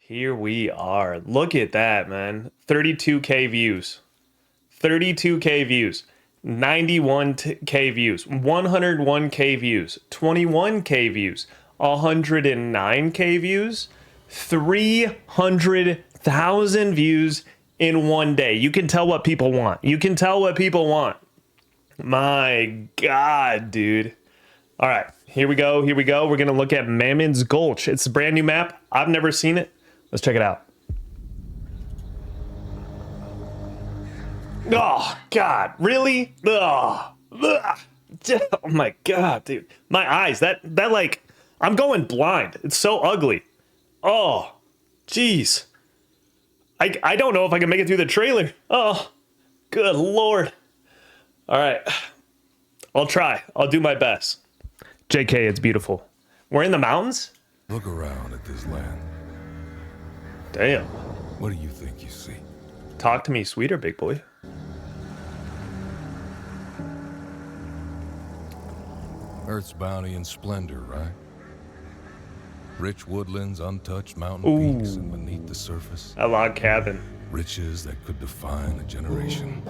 Here we are. Look at that, man. 32K views. 32K views. 91K views. 101K views. 21K views. 109K views. 300,000 views in one day. You can tell what people want. You can tell what people want. My God, dude. All right, here we go. Here we go. We're going to look at Mammon's Gulch. It's a brand new map. I've never seen it. Let's check it out. Oh, God. Really? Oh, oh my God, dude. My eyes. That like, I'm going blind. It's so ugly. Oh, jeez. I don't know if I can make it through the trailer. Oh, good Lord. All right. I'll try. I'll do my best. JK, it's beautiful. We're in the mountains? Look around at this land. Damn. What do you think you see? Talk to me sweeter, big boy. Earth's bounty and splendor, right? Rich woodlands, untouched mountain peaks, and beneath the surface, A log cabin. riches that could define a generation.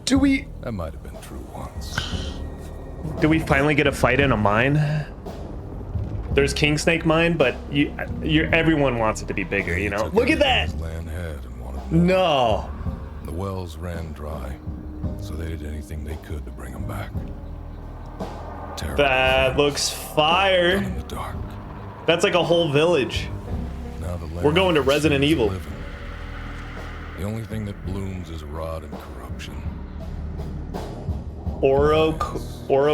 Do we That might have been true once. finally get a fight in a mine? There's King Snake mine, but everyone wants it to be bigger, you know? Took Look at everything that! this land had and wanted more. No. The wells ran dry, so they did anything they could to bring them back. Terrible. That looks fire. In the dark. That's like a whole village. Now the land We're going to Resident consumes Evil. the living. The only thing that blooms is rot and corruption. Oro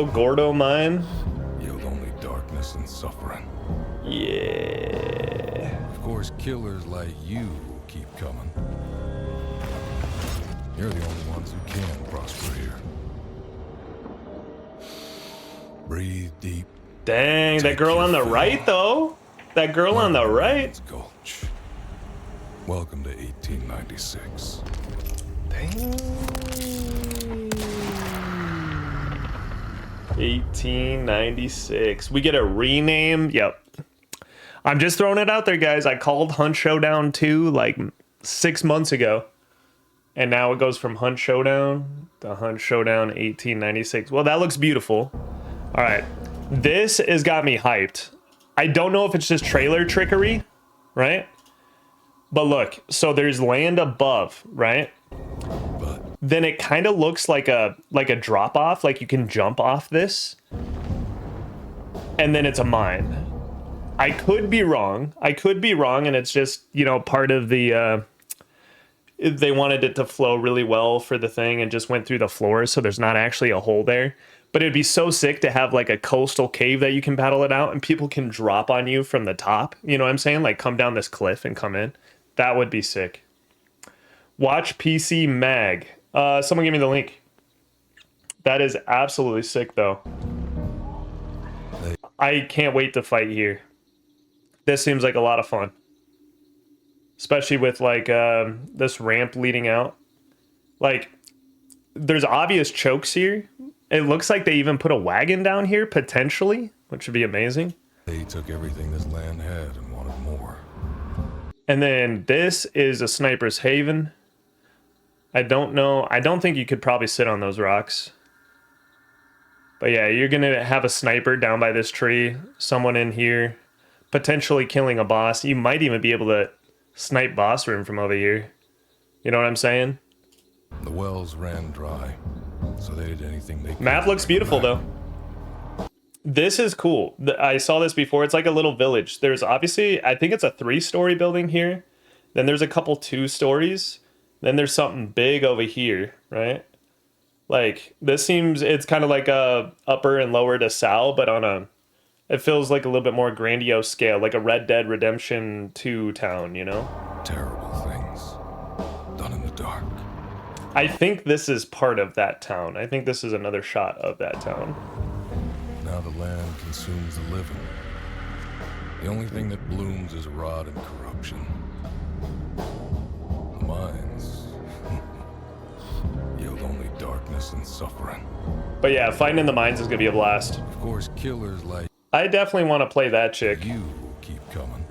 Gordo mine? Yield only darkness and suffering. Yeah. Of course, killers like you will keep coming. You're the only ones who can prosper here. Breathe deep. Dang, that girl on the right, though. That girl on the right. Gulch. Welcome to 1896. Dang. 1896. We get a rename. Yep. I'm just throwing it out there, guys. I called Hunt Showdown 2 like 6 months ago. And now it goes from Hunt Showdown to Hunt Showdown 1896. Well, that looks beautiful. All right. This has got me hyped. I don't know if it's just trailer trickery, right? But look, so there's land above, right? But Then it kind of looks like a drop off, like you can jump off this. And then it's a mine. I could be wrong. And it's just, you know, part of the they wanted it to flow really well for the thing and just went through the floor, so there's not actually a hole there. But it'd be so sick to have like a coastal cave that you can paddle it out and people can drop on you from the top. You know what I'm saying? Like come down this cliff and come in. That would be sick. Watch PC Mag. Someone give me the link. That is absolutely sick, though. I can't wait to fight here. This seems like a lot of fun. Especially with, like, this ramp leading out. Like, there's obvious chokes here. It looks like they even put a wagon down here, potentially, which would be amazing. they took everything this land had and wanted more. And then this is a sniper's haven. I don't know. I don't think you could probably sit on those rocks. But yeah, you're going to have a sniper down by this tree. Someone in here. Potentially killing a boss. You might even be able to snipe boss room from over here. You know what I'm saying? The wells ran dry, so they did anything they could. Map looks beautiful, though. This is cool. I saw this before. It's like a little village. There's obviously, I think it's a 3-story building here. Then there's a couple 2 stories. Then there's something big over here, right? Like, this seems, it's kind of like a upper and lower to Sal, but on a, it feels like a little bit more grandiose scale, like a Red Dead Redemption 2 town, you know? Terrible things done in the dark. I think this is part of that town. I think this is another shot of that town. Now the land consumes the living. The only thing that blooms is rot and corruption. The mines yield only darkness and suffering. But yeah, fighting in the mines is going to be a blast. Of course, killers like I definitely want to play that chick. you will keep coming.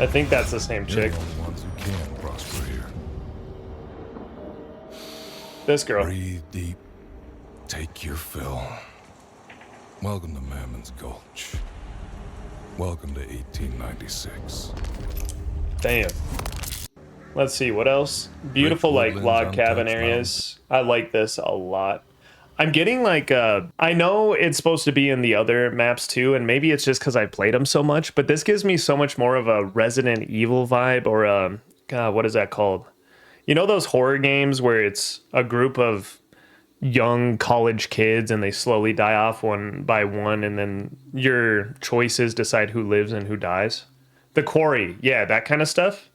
I think that's the same You're chick. the only ones who can prosper here. This girl. Breathe deep. Take your fill. Welcome to Mammon's Gulch. Welcome to 1896. Damn. Let's see, what else? Beautiful, like, log cabin areas. I like this a lot. I'm getting, like, I know it's supposed to be in the other maps, too, and maybe it's just because I played them so much, but this gives me so much more of a Resident Evil vibe, or a, God, what is that called? You know those horror games where it's a group of young college kids and they slowly die off one by one, and then your choices decide who lives and who dies? The Quarry, yeah, that kind of stuff.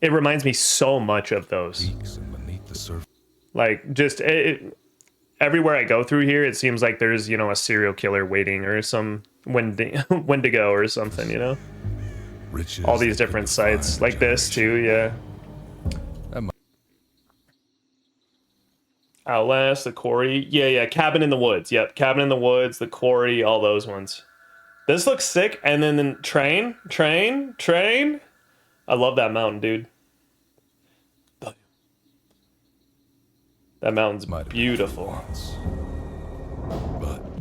It reminds me so much of those. Like, just everywhere I go through here, it seems like there's, you know, a serial killer waiting, or some Wendigo or something, you know? All these different sites, like this too, yeah. Outlast, the Quarry, yeah, Cabin in the Woods, yep, Cabin in the Woods, the Quarry, all those ones. This looks sick, and then the train. I love that mountain, dude. That mountain's beautiful.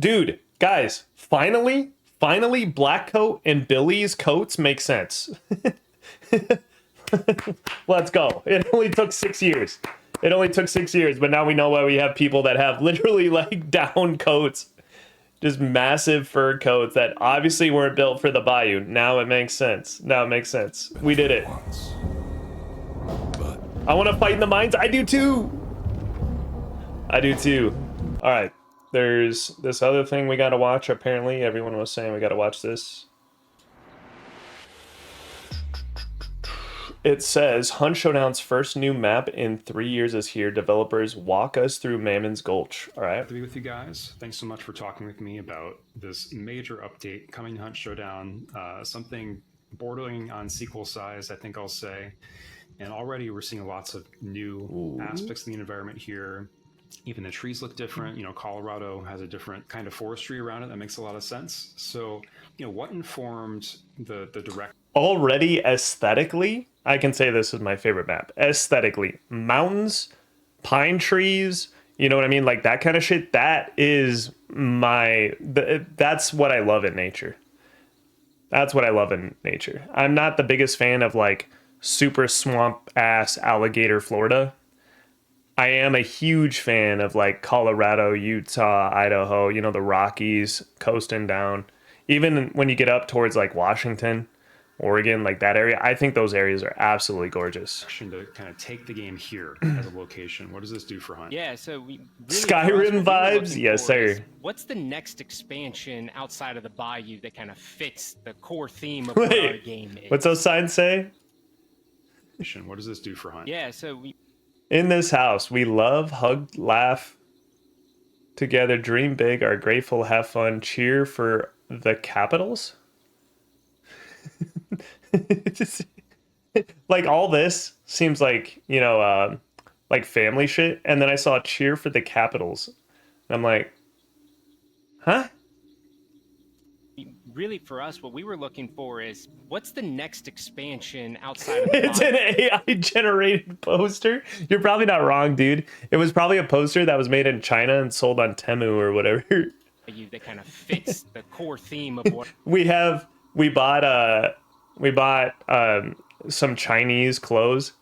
Dude, guys, finally, Black Coat and Billy's coats make sense. Let's go. It only took 6 years. But now we know why we have people that have literally, like, down coats. Just massive fur coats that obviously weren't built for the bayou. Now it makes sense. We did it. I want to fight in the mines. I do too. All right. There's this other thing we got to watch. Apparently, everyone was saying we got to watch this. It says, Hunt Showdown's first new map in 3 years is here. Developers walk us through Mammon's Gulch. All right. To be with you guys. Thanks so much for talking with me about this major update coming to Hunt Showdown. Something bordering on sequel size, I think I'll say. And already we're seeing lots of new aspects of the environment here. Even the trees look different. You know, Colorado has a different kind of forestry around it. That makes a lot of sense. So, you know, what informed the direct... Already aesthetically, I can say this is my favorite map. Aesthetically, mountains, pine trees, you know what I mean? Like that kind of shit. That is that's what I love in nature. I'm not the biggest fan of like super swamp ass alligator Florida. I am a huge fan of like Colorado, Utah, Idaho, you know, the Rockies, coasting down. Even when you get up towards like Washington, Oregon, like that area, I think those areas are absolutely gorgeous. To kind of take the game here as a location. What does this do for Hunt? Yeah, so we really Skyrim vibes, yes sir. What's the next expansion outside of the Bayou that kind of fits the core theme of what our game is? What's those signs say? What does this do for Hunt? Yeah, so in this house, we love, hug, laugh together, dream big, are grateful, have fun, cheer for the capitals. Like all this seems like, you know, like family shit, and then I saw cheer for the capitals, and I'm like, huh? Really, for us, what we were looking for is what's the next expansion outside of the It's an AI generated poster. You're probably not wrong, dude. It was probably a poster that was made in China and sold on Temu or whatever. That kind of fits the core theme of what we bought some Chinese clothes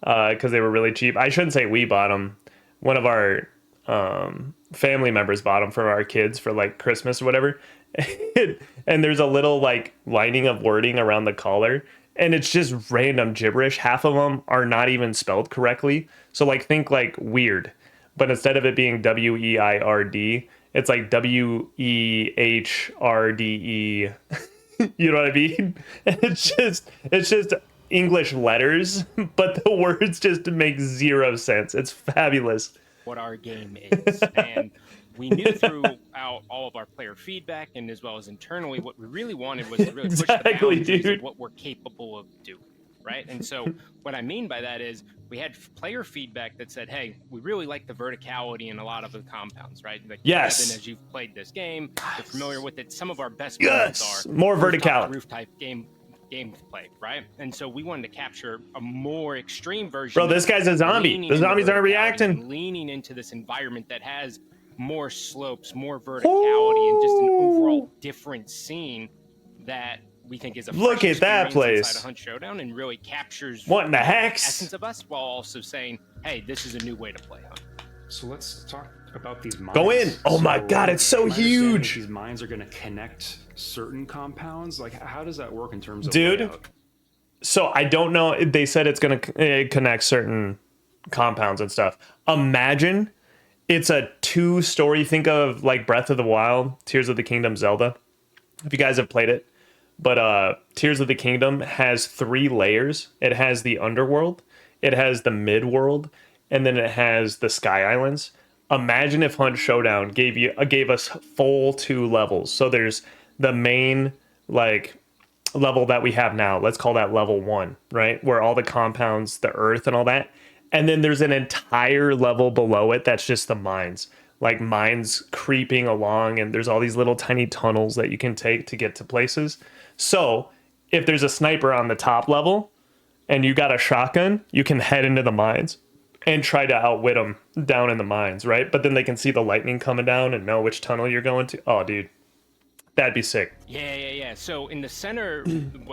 because they were really cheap. I shouldn't say we bought them. One of our family members bought them for our kids for like Christmas or whatever. And there's a little like lining of wording around the collar, and it's just random gibberish. Half of them are not even spelled correctly. So like think like weird, but instead of it being WEIRD, it's like WEHRDE. You know what I mean? And it's just English letters, but the words just make zero sense. It's fabulous. What our game is. And we knew throughout all of our player feedback and as well as internally, what we really wanted was to really push the boundaries of what we're capable of doing, right? And so what I mean by that is we had player feedback that said, hey, we really like the verticality in a lot of the compounds, right? Like, yes. Evan, as you've played this game, you're familiar with it. Some of our best moments are more vertical roof type game gameplay, right? And so we wanted to capture a more extreme version. Bro, this guy's a zombie. The zombies aren't reacting. Leaning into this environment that has more slopes, more verticality, and just an overall different scene that we think is a look at that place inside a Hunt Showdown and really captures what in the heck essence of us, while also saying, hey, this is a new way to play Hunt. So let's talk about these mines. Go in. Oh my God, it's so huge. These mines are going to connect certain compounds. Like, how does that work in terms of dude layout? So I don't know. They said it's going to connect certain compounds and stuff. Imagine it's a 2-story. Think of like Breath of the Wild, Tears of the Kingdom, Zelda, if you guys have played it. But Tears of the Kingdom has 3 layers. It has the underworld, it has the midworld, and then it has the Sky Islands. Imagine if Hunt Showdown gave us full 2 levels. So there's the main like level that we have now. Let's call that level 1, right? Where all the compounds, the earth and all that. And then there's an entire level below it that's just the mines. Like mines creeping along, and there's all these little tiny tunnels that you can take to get to places. So if there's a sniper on the top level and you got a shotgun, you can head into the mines and try to outwit them down in the mines, right? But then they can see the lightning coming down and know which tunnel you're going to. Oh, dude, that'd be sick. Yeah. So in the center,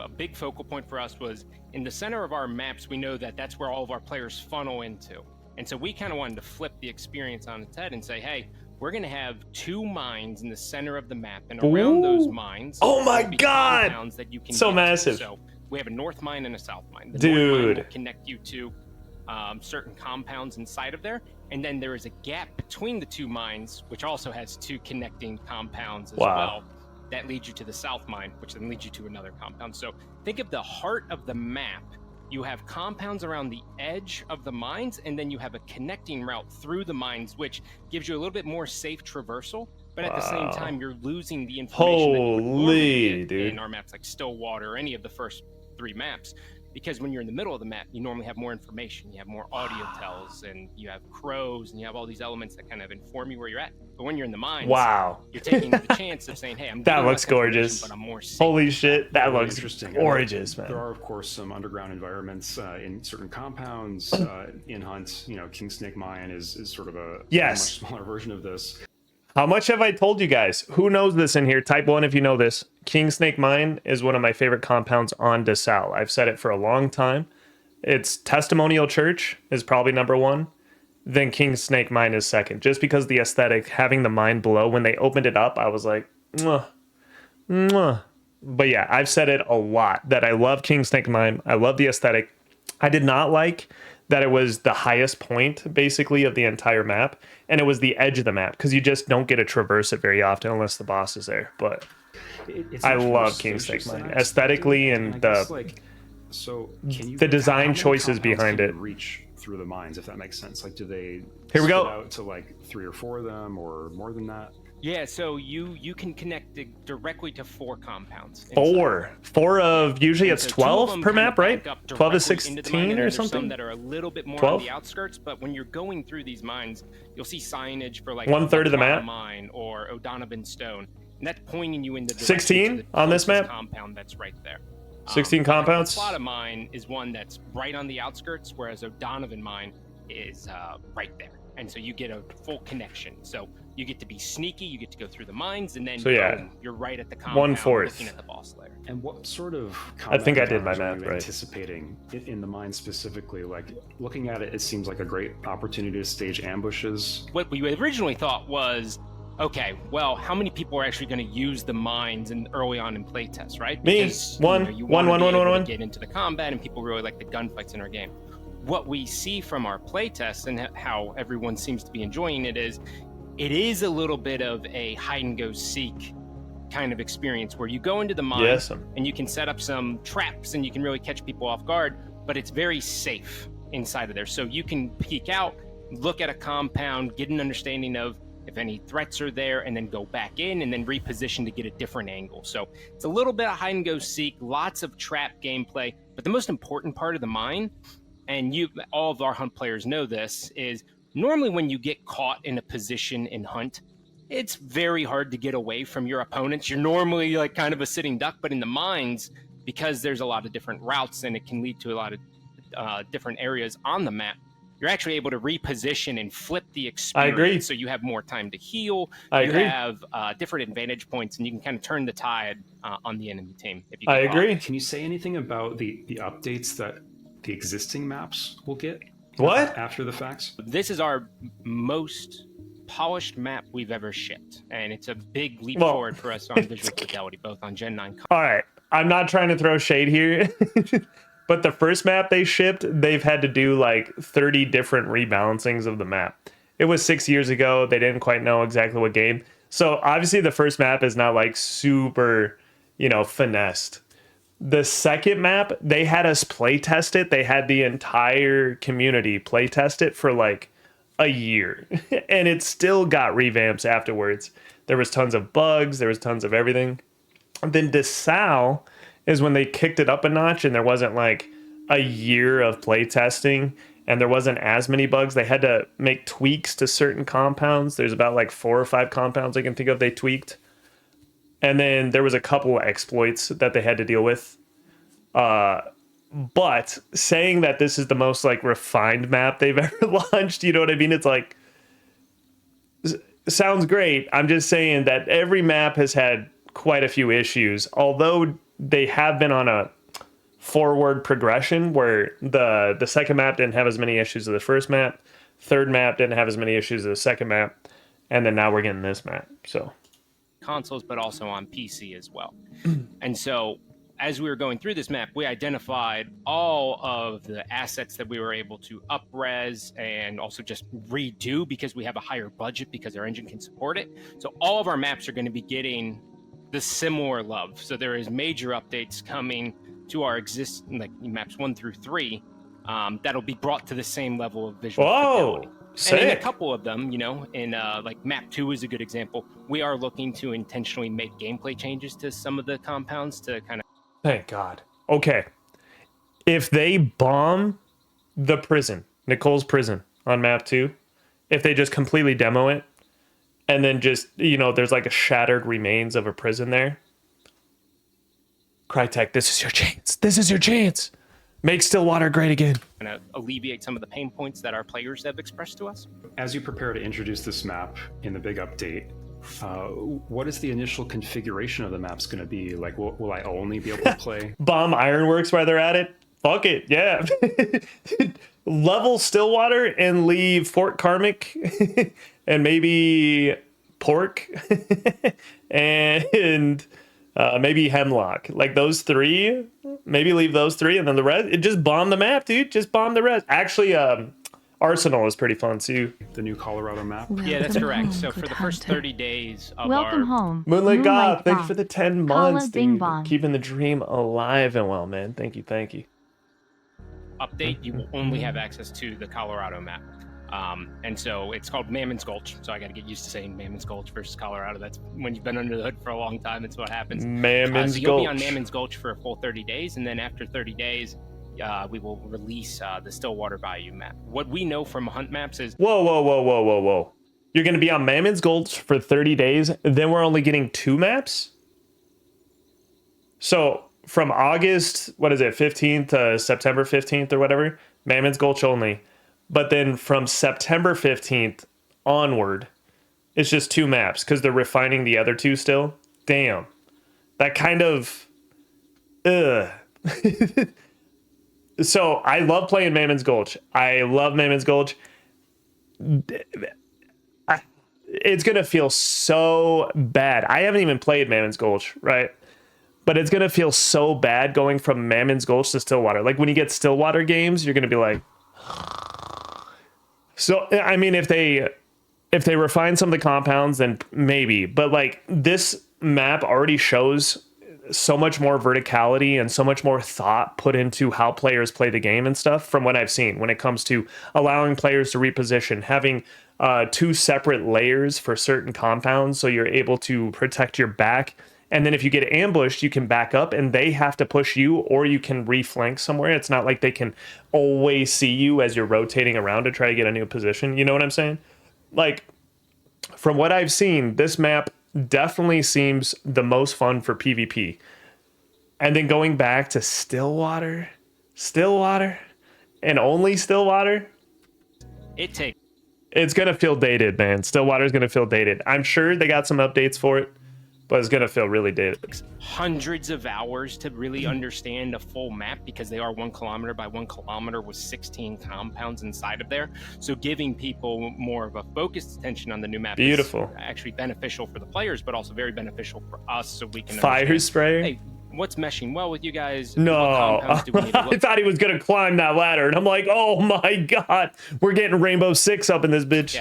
a big focal point for us was in the center of our maps. We know that that's where all of our players funnel into. And so we kind of wanted to flip the experience on its head and say, hey, we're going to have 2 mines in the center of the map, and around those mines, oh my God, that you can so massive. So we have a north mine and a south mine. The dude, north mine will connect you to certain compounds inside of there, and then there is a gap between the 2 mines, which also has 2 connecting compounds as well. That leads you to the south mine, which then leads you to another compound. So think of the heart of the map. You have compounds around the edge of the mines, and then you have a connecting route through the mines, which gives you a little bit more safe traversal. But at the same time, you're losing the information that you would normally get in our maps, like Stillwater or any of the first 3 maps. Because when you're in the middle of the map, you normally have more information. You have more audio tells, and you have crows, and you have all these elements that kind of inform you where you're at. But when you're in the mines, you're taking the chance of saying, hey, I'm that looks gorgeous, but I'm more safe. Holy shit, that looks interesting. Gorgeous, man. There are, of course, some underground environments in certain compounds in Hunt. You know, King Snake Mine is sort of a much smaller version of this. How much have I told you guys? Who knows this in here? Type 1 if you know this. King Snake Mine is one of my favorite compounds on DeSalle. I've said it for a long time. It's Testimonial Church is probably number 1. Then King Snake Mine is second. Just because the aesthetic, having the mine below, when they opened it up, I was like, mwah, mwah. But yeah, I've said it a lot that I love King Snake Mine. I love the aesthetic. I did not like that it was the highest point, basically, of the entire map. And it was the edge of the map, because you just don't get to traverse it very often unless the boss is there. But I love King Snake Mine. Aesthetically and the design choices behind it. Reach through the mines, if that makes sense. Like, do they here we go out to like 3 or 4 of them, or more than that? Yeah, so you can connect it directly to 4 compounds. Four of usually it's 12 per map, right? 12 to 16 or something. Some that are a little bit more on the outskirts, but when you're going through these mines, you'll see signage for like 1/3 of the map mine or O'Donovan Stone, and that's pointing you in the 16 on this map. Compound that's right there. 16 compounds. Plata Mine is one that's right on the outskirts, whereas O'Donovan Mine is right there, and so you get a full connection. So you get to be sneaky, you get to go through the mines, and then boom, you're right at the compound 1/4 looking at the boss layer. And what sort of I think I did my math right. Anticipating in the mine specifically, like looking at it, it seems like a great opportunity to stage ambushes. What we originally thought was, okay, well, how many people are actually going to use the mines early on in playtests, right? Because, you one. Get into the combat, and people really like the gunfights in our game. What we see from our playtests and how everyone seems to be enjoying it is a little bit of a hide and go seek kind of experience where you go into the mine and you can set up some traps and you can really catch people off guard, but it's very safe inside of there. So you can peek out, look at a compound, get an understanding of if any threats are there, and then go back in and then reposition to get a different angle. So it's a little bit of hide and go seek, lots of trap gameplay, but the most important part of the mine, and all of our Hunt players know this, is normally when you get caught in a position in Hunt, it's very hard to get away from your opponents. You're normally like kind of a sitting duck, but in the mines, because there's a lot of different routes and it can lead to a lot of different areas on the map, you're actually able to reposition and flip the experience. I agree. So you have more time to heal. I you agree. have different advantage points, and you can kind of turn the tide on the enemy team. If you I agree. Can you say anything about the updates that the existing maps will get? What? After the facts? This is our most polished map we've ever shipped, and it's a big leap Well, forward for us on visual fidelity, both on Gen 9. All right, I'm not trying to throw shade here, but the first map they shipped, they've had to do like 30 different rebalancings of the map. It was 6 years ago. They didn't quite know exactly what game. So obviously the first map is not like super, finessed. The second map, they had us play test it. They had the entire community play test it for like a year, and it still got revamps afterwards. There was tons of bugs. There was tons of everything. And then DeSalle is when they kicked it up a notch, and there wasn't like a year of play testing, and there wasn't as many bugs. They had to make tweaks to certain compounds. There's about like 4 or 5 compounds I can think of they tweaked. And then there was a couple of exploits that they had to deal with. But saying that this is the most like refined map they've ever launched, you know what I mean? It's like, sounds great. I'm just saying that every map has had quite a few issues, although they have been on a forward progression where the second map didn't have as many issues as the first map, third map didn't have as many issues as the second map, and then now we're getting this map. So consoles, but also on PC as well. And so as we were going through this map, we identified all of the assets that we were able to up-res and also just redo because we have a higher budget because our engine can support it. So all of our maps are going to be getting the similar love. So there is major updates coming to our existing, like maps 1 through 3, that'll be brought to the same level of visual fidelity. Sick. And in a couple of them, in like map 2 is a good example. We are looking to intentionally make gameplay changes to some of the compounds to kind of. Thank God. Okay. If they bomb the prison, Nicole's prison on map 2, if they just completely demo it, and then just, there's like a shattered remains of a prison there. Crytek, this is your chance. This is your chance. Make Stillwater great again. Kind of alleviate some of the pain points that our players have expressed to us. As you prepare to introduce this map in the big update, what is the initial configuration of the maps going to be? Like, will I only be able to play? Bomb Ironworks while they're at it? Fuck it, yeah. Level Stillwater and leave Fort Karmic and maybe Pork and maybe Hemlock. Like those 3, maybe leave those 3, and then the rest, just bomb the map, dude. Just bomb the rest. Actually, Arsenal is pretty fun too. The new Colorado map? Yeah, that's correct. So for the first 30 days of Welcome home. Moonlight God, thank you for the 10 months, Bing dude. bong. Keeping the dream alive and well, man. Thank you. Update, you will only have access to the Colorado map. And so it's called Mammon's Gulch. So I got to get used to saying Mammon's Gulch versus Colorado. That's when you've been under the hood for a long time. It's what happens. Mammon's so you'll Gulch. be on Mammon's Gulch for a full 30 days. And then after 30 days, we will release the Stillwater Bayou map. What we know from hunt maps is... Whoa. You're going to be on Mammon's Gulch for 30 days, then we're only getting 2 maps? So from August, 15th to September 15th or whatever, Mammon's Gulch only. But then from September 15th onward, it's just 2 maps because they're refining the other 2 still. Damn. That kind of... So I love playing Mammon's Gulch. I love Mammon's Gulch. It's going to feel so bad. I haven't even played Mammon's Gulch, right? But it's going to feel so bad going from Mammon's Gulch to Stillwater. Like when you get Stillwater games, you're going to be like... So, I mean, if they refine some of the compounds, then maybe. But like this map already shows so much more verticality and so much more thought put into how players play the game and stuff from what I've seen when it comes to allowing players to reposition, having 2 separate layers for certain compounds so you're able to protect your back. And then if you get ambushed, you can back up and they have to push you, or you can reflank somewhere. It's not like they can always see you as you're rotating around to try to get a new position. You know what I'm saying? Like, from what I've seen, this map definitely seems the most fun for PvP. and then going back to Stillwater, and only Stillwater. It's gonna feel dated, man. Stillwater's gonna feel dated. I'm sure they got some updates for it, but it's gonna feel really dated. Hundreds of hours to really understand a full map, because they are 1 kilometer by 1 kilometer with 16 compounds inside of there. So giving people more of a focused attention on the new map is actually beneficial for the players, but also very beneficial for us, so we can fire sprayer. Hey, what's meshing well with you guys? No, I thought he was gonna climb that ladder, and I'm like, oh my god, we're getting Rainbow Six up in this bitch.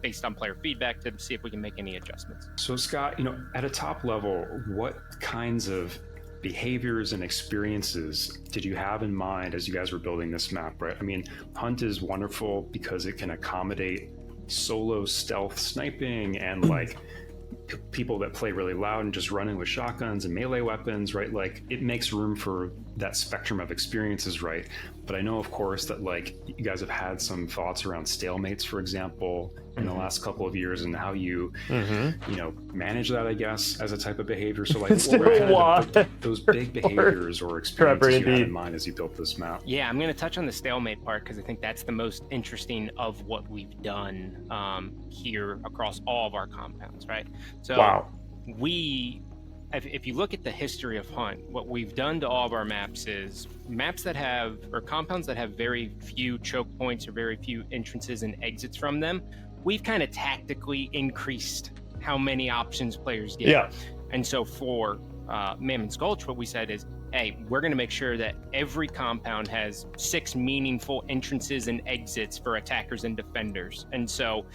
Based on player feedback to see if we can make any adjustments. So Scott, at a top level, what kinds of behaviors and experiences did you have in mind as you guys were building this map, right? I mean, Hunt is wonderful because it can accommodate solo stealth sniping and like people that play really loud and just running with shotguns and melee weapons, right? Like, it makes room for that spectrum of experiences, right? But I know, of course, that like you guys have had some thoughts around stalemates, for example, in the last couple of years, and how you manage that, I guess, as a type of behavior. So like, what were kind of those big behaviors or experiences you had in mind as you built this map? Yeah, I'm going to touch on the stalemate part, because I think that's the most interesting of what we've done here across all of our compounds, right? So if you look at the history of Hunt, what we've done to all of our maps is maps that have, or compounds that have very few choke points or very few entrances and exits from them, we've kind of tactically increased how many options players get. Yeah. And so for Mammon's Gulch, what we said is, hey, we're going to make sure that every compound has 6 meaningful entrances and exits for attackers and defenders. And so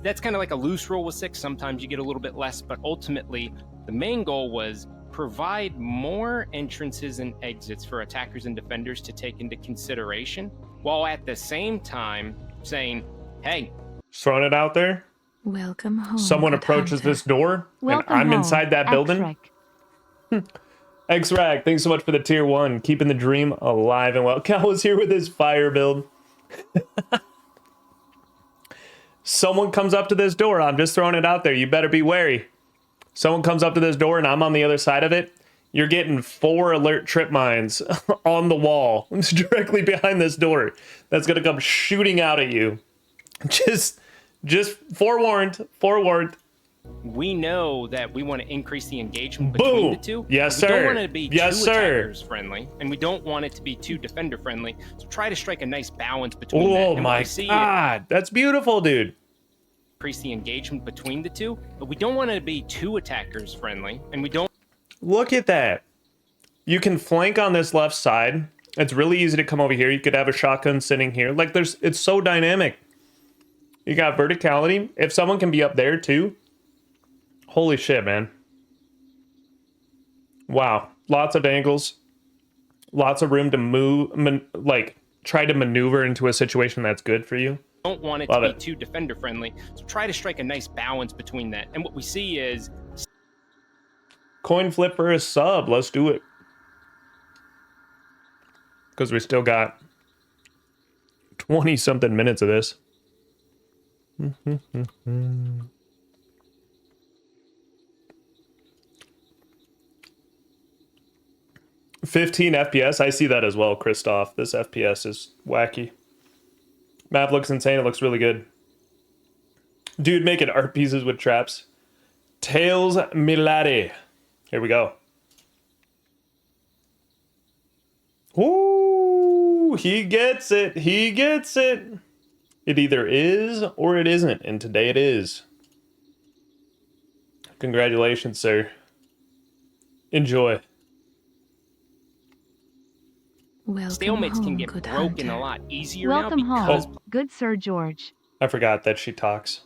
that's kind of like a loose rule with 6. Sometimes you get a little bit less, but ultimately the main goal was provide more entrances and exits for attackers and defenders to take into consideration, while at the same time saying, hey, just throwing it out there. Welcome home. Someone approaches this door, and I'm inside that building. X-Rack, thanks so much for the tier 1. Keeping the dream alive and well. Cal was here with his fire build. Someone comes up to this door. I'm just throwing it out there. You better be wary. Someone comes up to this door and I'm on the other side of it. You're getting 4 alert trip mines on the wall. It's directly behind this door. That's going to come shooting out at you. Just forewarned. We know that we want to increase the engagement between the two. Yes, sir. We don't want it to be too attackers friendly, and we don't want it to be too defender friendly. So try to strike a nice balance between that. Oh my god, that's beautiful, dude. Increase the engagement between the two, but we don't want it to be too attackers friendly, and we don't. Look at that. You can flank on this left side. It's really easy to come over here. You could have a shotgun sitting here. Like, it's so dynamic. You got verticality. If someone can be up there too. Holy shit, man. Wow. Lots of angles. Lots of room to move, try to maneuver into a situation that's good for you. Don't want it to be too defender friendly. So try to strike a nice balance between that. And what we see is coin flip for a sub. Let's do it. Because we still got 20 something minutes of this. 15 FPS. I see that as well, Christoph. This FPS is wacky. Map looks insane. It looks really good. Dude making art pieces with traps. Tails Milade. Here we go. Ooh, he gets it. He gets it. It either is or it isn't, and today it is. Congratulations, sir. Enjoy. Stalemates can get broken a lot easier Welcome now because... home, good Sir George. I forgot that she talks.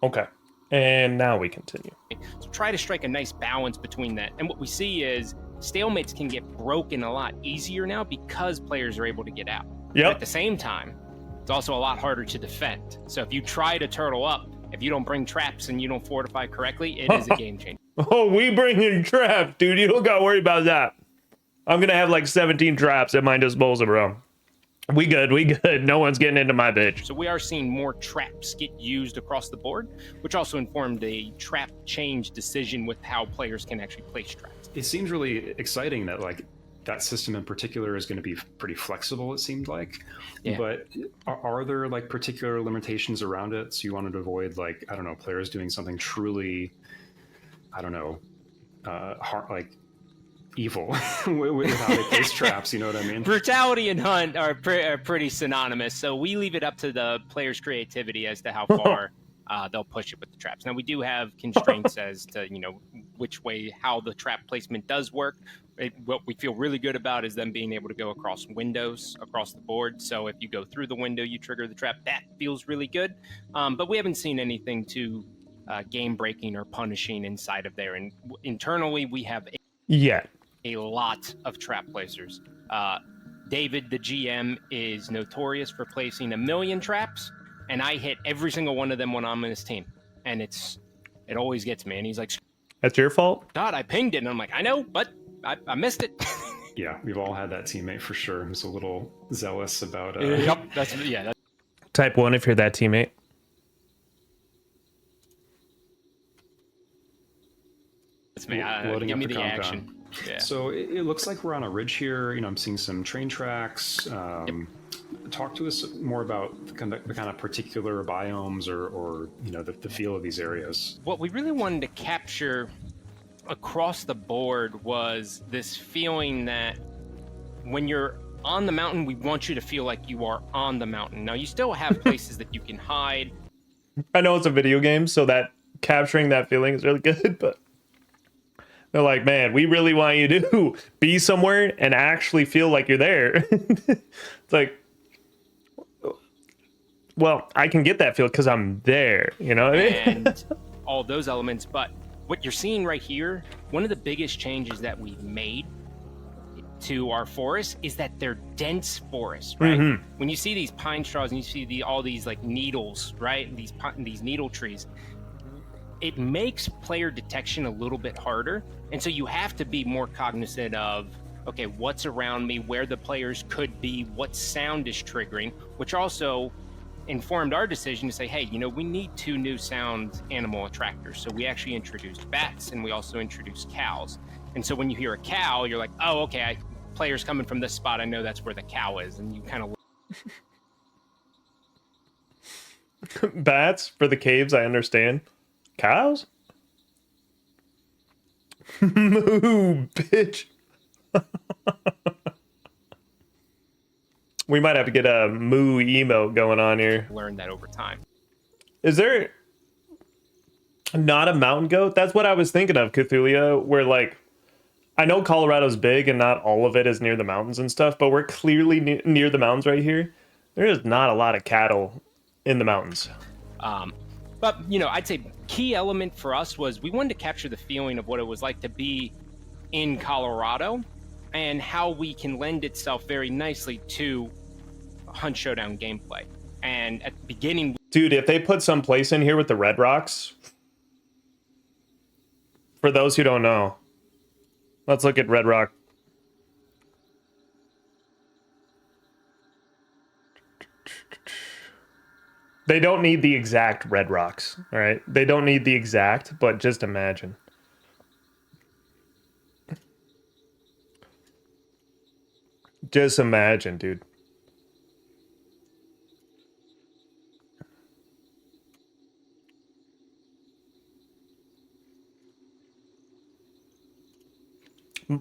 Okay. And now we continue. So try to strike a nice balance between that. And what we see is stalemates can get broken a lot easier now because players are able to get out. Yep. But at the same time, it's also a lot harder to defend. So if you try to turtle up, if you don't bring traps and you don't fortify correctly, it is a game changer. Oh, we bring in traps, dude. You don't got to worry about that. I'm going to have like 17 traps at my disposal, bro. We good. No one's getting into my bitch. So we are seeing more traps get used across the board, which also informed a trap change decision with how players can actually place traps. It seems really exciting that like that system in particular is going to be pretty flexible, it seemed like. Yeah. But are there like particular limitations around it? So you wanted to avoid like, I don't know, players doing something truly, I don't know, like evil with how they place traps, you know what I mean? Brutality and hunt are pretty synonymous, so we leave it up to the player's creativity as to how far they'll push it with the traps. Now, we do have constraints as to, which way, how the trap placement does work. What we feel really good about is them being able to go across windows, across the board. So if you go through the window, you trigger the trap. That feels really good. But we haven't seen anything too game-breaking or punishing inside of there. And internally, we have a lot of trap placers. David, the GM, is notorious for placing 1 million traps, and I hit every single one of them when I'm in his team. And it always gets me. And he's like, "That's your fault?" God, I pinged it. And I'm like, I know, but I missed it. Yeah, we've all had that teammate for sure who's a little zealous about... Yep, that's Type 1 if you're that teammate. That's me. Loading Give up me the the compound. action. Yeah. So it looks like we're on a ridge here. I'm seeing some train tracks. Talk to us more about the kind of particular biomes or the feel of these areas. What we really wanted to capture across the board was this feeling that when you're on the mountain, we want you to feel like you are on the mountain. Now, you still have places that you can hide. I know it's a video game, so that capturing that feeling is really good, but they're like, man, we really want you to be somewhere and actually feel like you're there. It's like, well, I can get that feel because I'm there, you know what I mean? And all those elements. But what you're seeing right here, one of the biggest changes that we've made to our forests is that they're dense forests, right? Mm-hmm. When you see these pine straws and you see all these like needles, right? These needle trees, it makes player detection a little bit harder. And so you have to be more cognizant of, okay, what's around me, where the players could be, what sound is triggering, which also informed our decision to say, hey, we need 2 new sound animal attractors. So we actually introduced bats and we also introduced cows. And so when you hear a cow, you're like, oh, okay, players coming from this spot, I know that's where the cow is. And you kind of... Bats for the caves, I understand. Cows? Moo, bitch. We might have to get a moo emote going on here. Learn that over time. Is there not a mountain goat? That's what I was thinking of, Cthulhu, where like, I know Colorado's big and not all of it is near the mountains and stuff, but we're clearly near the mountains right here. There is not a lot of cattle in the mountains. But, I'd say key element for us was we wanted to capture the feeling of what it was like to be in Colorado and how we can lend itself very nicely to Hunt Showdown gameplay. And at the beginning... Dude, if they put some place in here with the red rocks, for those who don't know, let's look at Red Rock. They don't need the exact red rocks, all right? They don't need the exact, but just imagine. Just imagine, dude.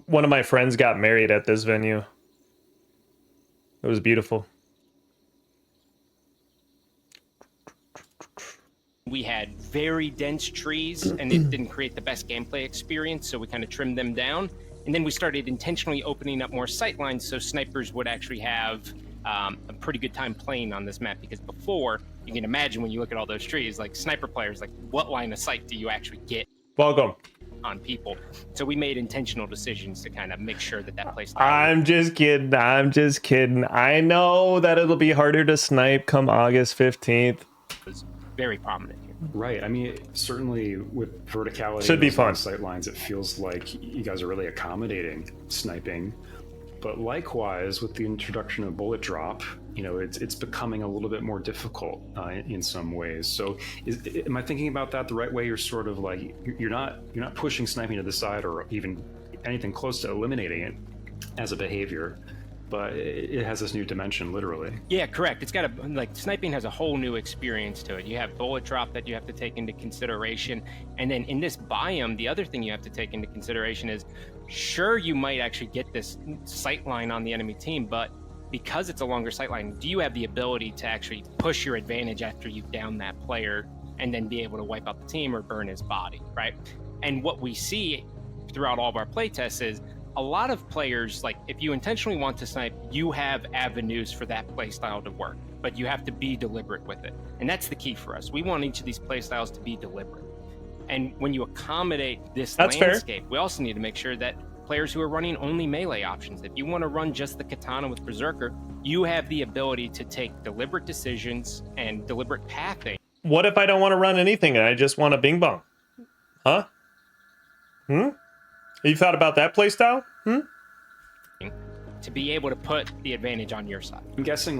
One of my friends got married at this venue. It was beautiful. We had very dense trees and it didn't create the best gameplay experience, so we kind of trimmed them down. And then we started intentionally opening up more sight lines so snipers would actually have a pretty good time playing on this map, because before, you can imagine when you look at all those trees, like sniper players, like what line of sight do you actually get Welcome on people? So we made intentional decisions to kind of make sure that place... I'm just kidding. I know that it'll be harder to snipe come August 15th. was very prominent here. Right. I mean, certainly with verticality, should be fun. Sight lines, it feels like you guys are really accommodating sniping. But likewise, with the introduction of bullet drop, it's becoming a little bit more difficult in some ways. So, am I thinking about that the right way? You're sort of like you're not pushing sniping to the side or even anything close to eliminating it as a behavior, but it has this new dimension, literally. Yeah, correct. It's got sniping has a whole new experience to it. You have bullet drop that you have to take into consideration. And then in this biome, the other thing you have to take into consideration is, sure, you might actually get this sight line on the enemy team, but because it's a longer sight line, do you have the ability to actually push your advantage after you've downed that player and then be able to wipe out the team or burn his body, right? And what we see throughout all of our playtests is a lot of players, like if you intentionally want to snipe, you have avenues for that playstyle to work, but you have to be deliberate with it. And that's the key for us. We want each of these playstyles to be deliberate. And when you accommodate this landscape, we also need to make sure that players who are running only melee options, if you want to run just the katana with Berserker, you have the ability to take deliberate decisions and deliberate pathing. What if I don't want to run anything and I just want a bing bong? Huh? You thought about that playstyle? To be able to put the advantage on your side. I'm guessing,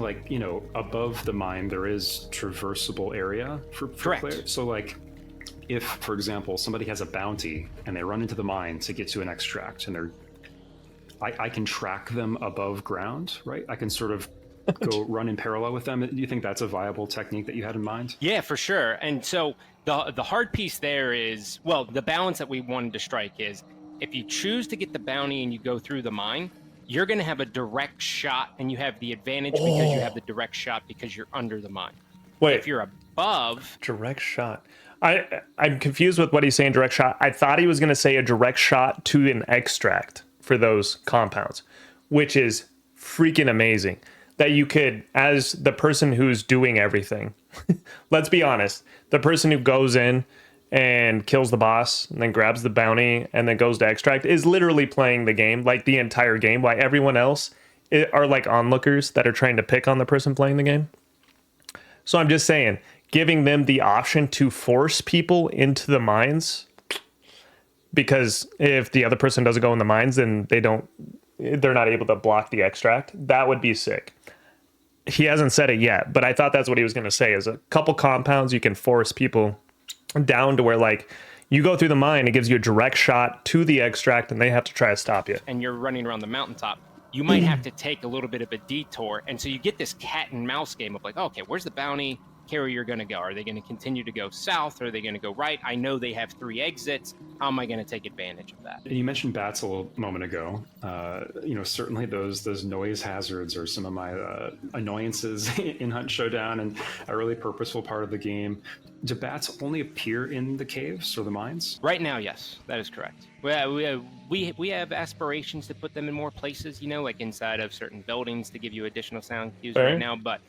above the mine, there is traversable area for players. So, if, for example, somebody has a bounty and they run into the mine to get to an extract, and I can track them above ground, right? I can sort of go run in parallel with them. Do you think that's a viable technique that you had in mind? Yeah, for sure. And so the hard piece there is, well, the balance that we wanted to strike is, if you choose to get the bounty and you go through the mine, you're going to have a direct shot, and you have the advantage because you have the direct shot because you're under the mine. Wait. If you're above... Direct shot. I'm confused with what he's saying, direct shot. I thought he was going to say a direct shot to an extract for those compounds, which is freaking amazing. That you could, as the person who's doing everything, let's be honest, the person who goes in and kills the boss and then grabs the bounty and then goes to extract is literally playing the game, like the entire game, while everyone else are like onlookers that are trying to pick on the person playing the game. So I'm just saying, giving them the option to force people into the mines, because if the other person doesn't go in the mines, then they're not able to block the extract. That would be sick. He hasn't said it yet, but I thought that's what he was going to say, is a couple compounds you can force people down to where you go through the mine, it gives you a direct shot to the extract and they have to try to stop you. And you're running around the mountaintop. You might have to take a little bit of a detour. And so you get this cat and mouse game of okay, where's the bounty carrier going to go? Are they going to continue to go south? Or are they going to go right? I know they have 3 exits. How am I going to take advantage of that? You mentioned bats a moment ago. Certainly those noise hazards are some of my annoyances in Hunt Showdown, and a really purposeful part of the game. Do bats only appear in the caves or the mines? Right now, yes, that is correct. We have aspirations to put them in more places, like inside of certain buildings to give you additional sound cues right now, but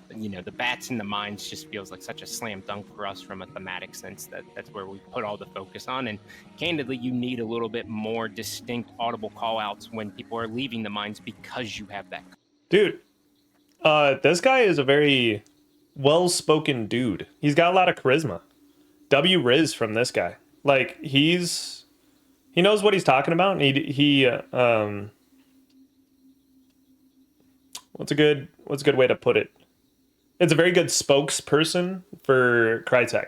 the bats in the mines just feels like such a slam dunk for us from a thematic sense that's where we put all the focus on. And candidly, you need a little bit more distinct audible call outs when people are leaving the mines because you have that. Dude, this guy is a very well-spoken dude. He's got a lot of charisma. W Riz from this guy. He knows what he's talking about, and what's a good way to put it? It's a very good spokesperson for Crytek.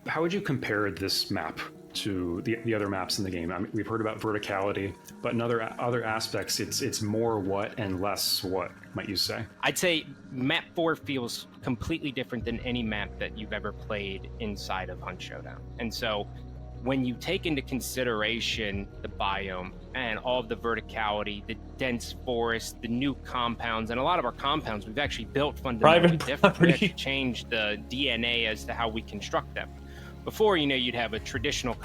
How would you compare this map to the other maps in the game? I mean, we've heard about verticality, but in other aspects, it's more what and less what, might you say? I'd say map 4 feels completely different than any map that you've ever played inside of Hunt Showdown. And so when you take into consideration the biome and all of the verticality, the dense forest, the new compounds, and a lot of our compounds we've actually built fundamentally different. We actually changed the DNA as to how we construct them. Before, you'd have a traditional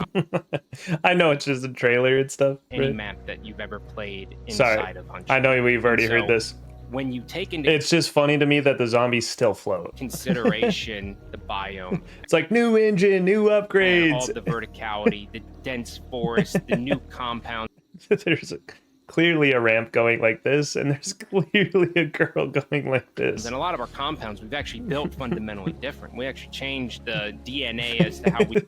I know it's just a trailer and stuff. Any map that you've ever played inside of Hunt Showdown. I know we've already heard this. When you take into it's just funny to me that the zombies still float. Consideration the biome. It's like new engine, new upgrades. All the verticality, the dense forest, the new compound. There's clearly a ramp going like this, and there's clearly a girl going like this. And a lot of our compounds we've actually built fundamentally different. We actually changed the DNA as to how we.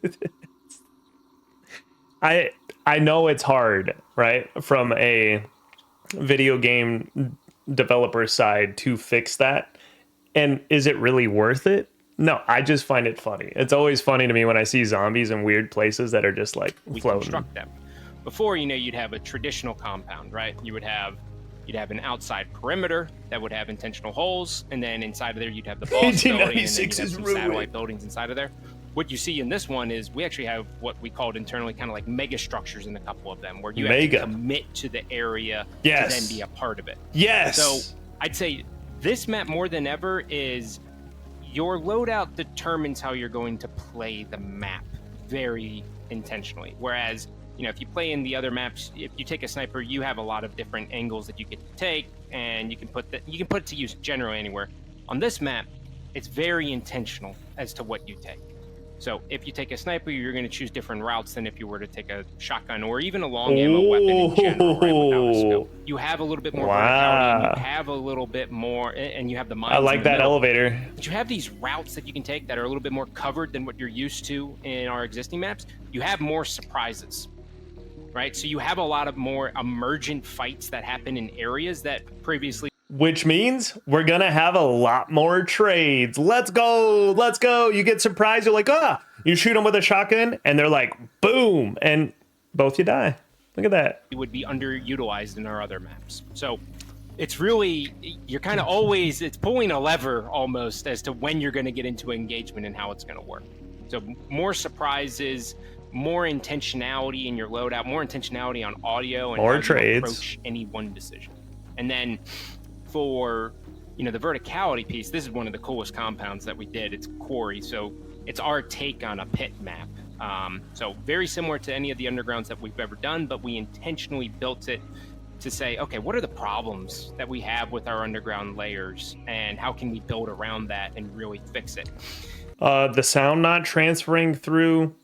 I know it's hard, right? From a video game developer side to fix that. And is it really worth it? No, I just find it funny. It's always funny to me when I see zombies in weird places that are just like We floating. construct them. Before, you'd have a traditional compound, right? You'd have an outside perimeter that would have intentional holes, and then inside of there you'd have the boss building, and then you'd have 1896 is some ruined. satellite buildings inside of there. What you see in this one is we actually have what we called internally kind of like mega structures in a couple of them, where you have to commit to the area to then be a part of it. Yes. So I'd say this map more than ever is your loadout determines how you're going to play the map very intentionally. Whereas, if you play in the other maps, if you take a sniper, you have a lot of different angles that you get to take, and you can put it to use generally anywhere. On this map, it's very intentional as to what you take. So if you take a sniper, you're going to choose different routes than if you were to take a shotgun or even a long ammo weapon in general, right, without a scope. You have a little bit more verticality, and you have a little bit more, and you have the mines. I like that elevator. But you have these routes that you can take that are a little bit more covered than what you're used to in our existing maps. You have more surprises, right? So you have a lot of more emergent fights that happen in areas that previously... Which means we're going to have a lot more trades. Let's go. Let's go. You get surprised. You're like, you shoot them with a shotgun and they're like, boom. And both you die. Look at that. It would be underutilized in our other maps. So it's really, you're kind of always, it's pulling a lever almost as to when you're going to get into engagement and how it's going to work. So more surprises, more intentionality in your loadout, more intentionality on audio, and more how trades. You approach any one decision. And then for the verticality piece, this is one of the coolest compounds that we did. It's Quarry, so it's our take on a pit map. So very similar to any of the undergrounds that we've ever done, but we intentionally built it to say, okay, what are the problems that we have with our underground layers, and how can we build around that and really fix it? The sound not transferring through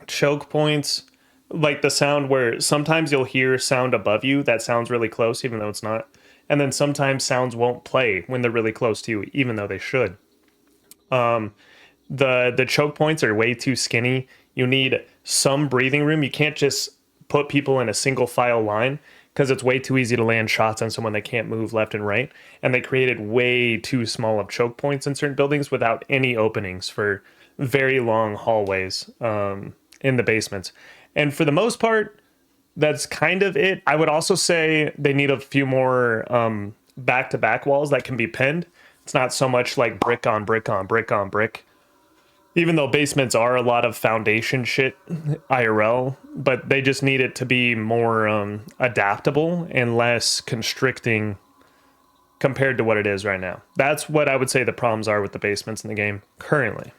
choke points, like the sound where sometimes you'll hear sound above you that sounds really close even though it's not, and then sometimes sounds won't play when they're really close to you even though they should. The choke points are way too skinny. You need some breathing room. You can't just put people in a single file line because it's way too easy to land shots on someone that can't move left and right. And they created way too small of choke points in certain buildings without any openings for very long hallways in the basements. And for the most part, that's kind of it. I would also say they need a few more back-to-back walls that can be pinned. It's not so much like brick on brick on brick on brick. Even though basements are a lot of foundation shit IRL, but they just need it to be more adaptable and less constricting compared to what it is right now. That's what I would say the problems are with the basements in the game currently.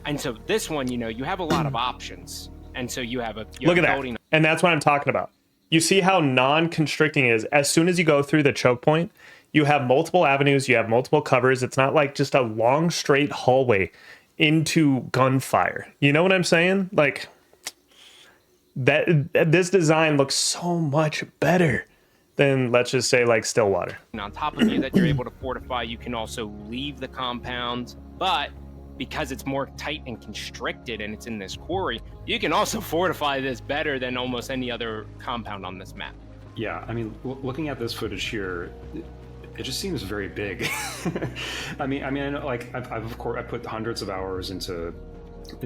And so this one, you have a lot of options. And so you have a... Look at that. And that's what I'm talking about. You see how non-constricting it is. As soon as you go through the choke point, you have multiple avenues, you have multiple covers. It's not like just a long, straight hallway into gunfire. You know what I'm saying? Like, this design looks so much better than, let's just say, like Stillwater. And on top of you that you're able to fortify, you can also leave the compound, but because it's more tight and constricted and it's in this quarry, you can also fortify this better than almost any other compound on this map. Yeah, I mean, looking at this footage here, it just seems very big. I mean, I know, like, I've put hundreds of hours into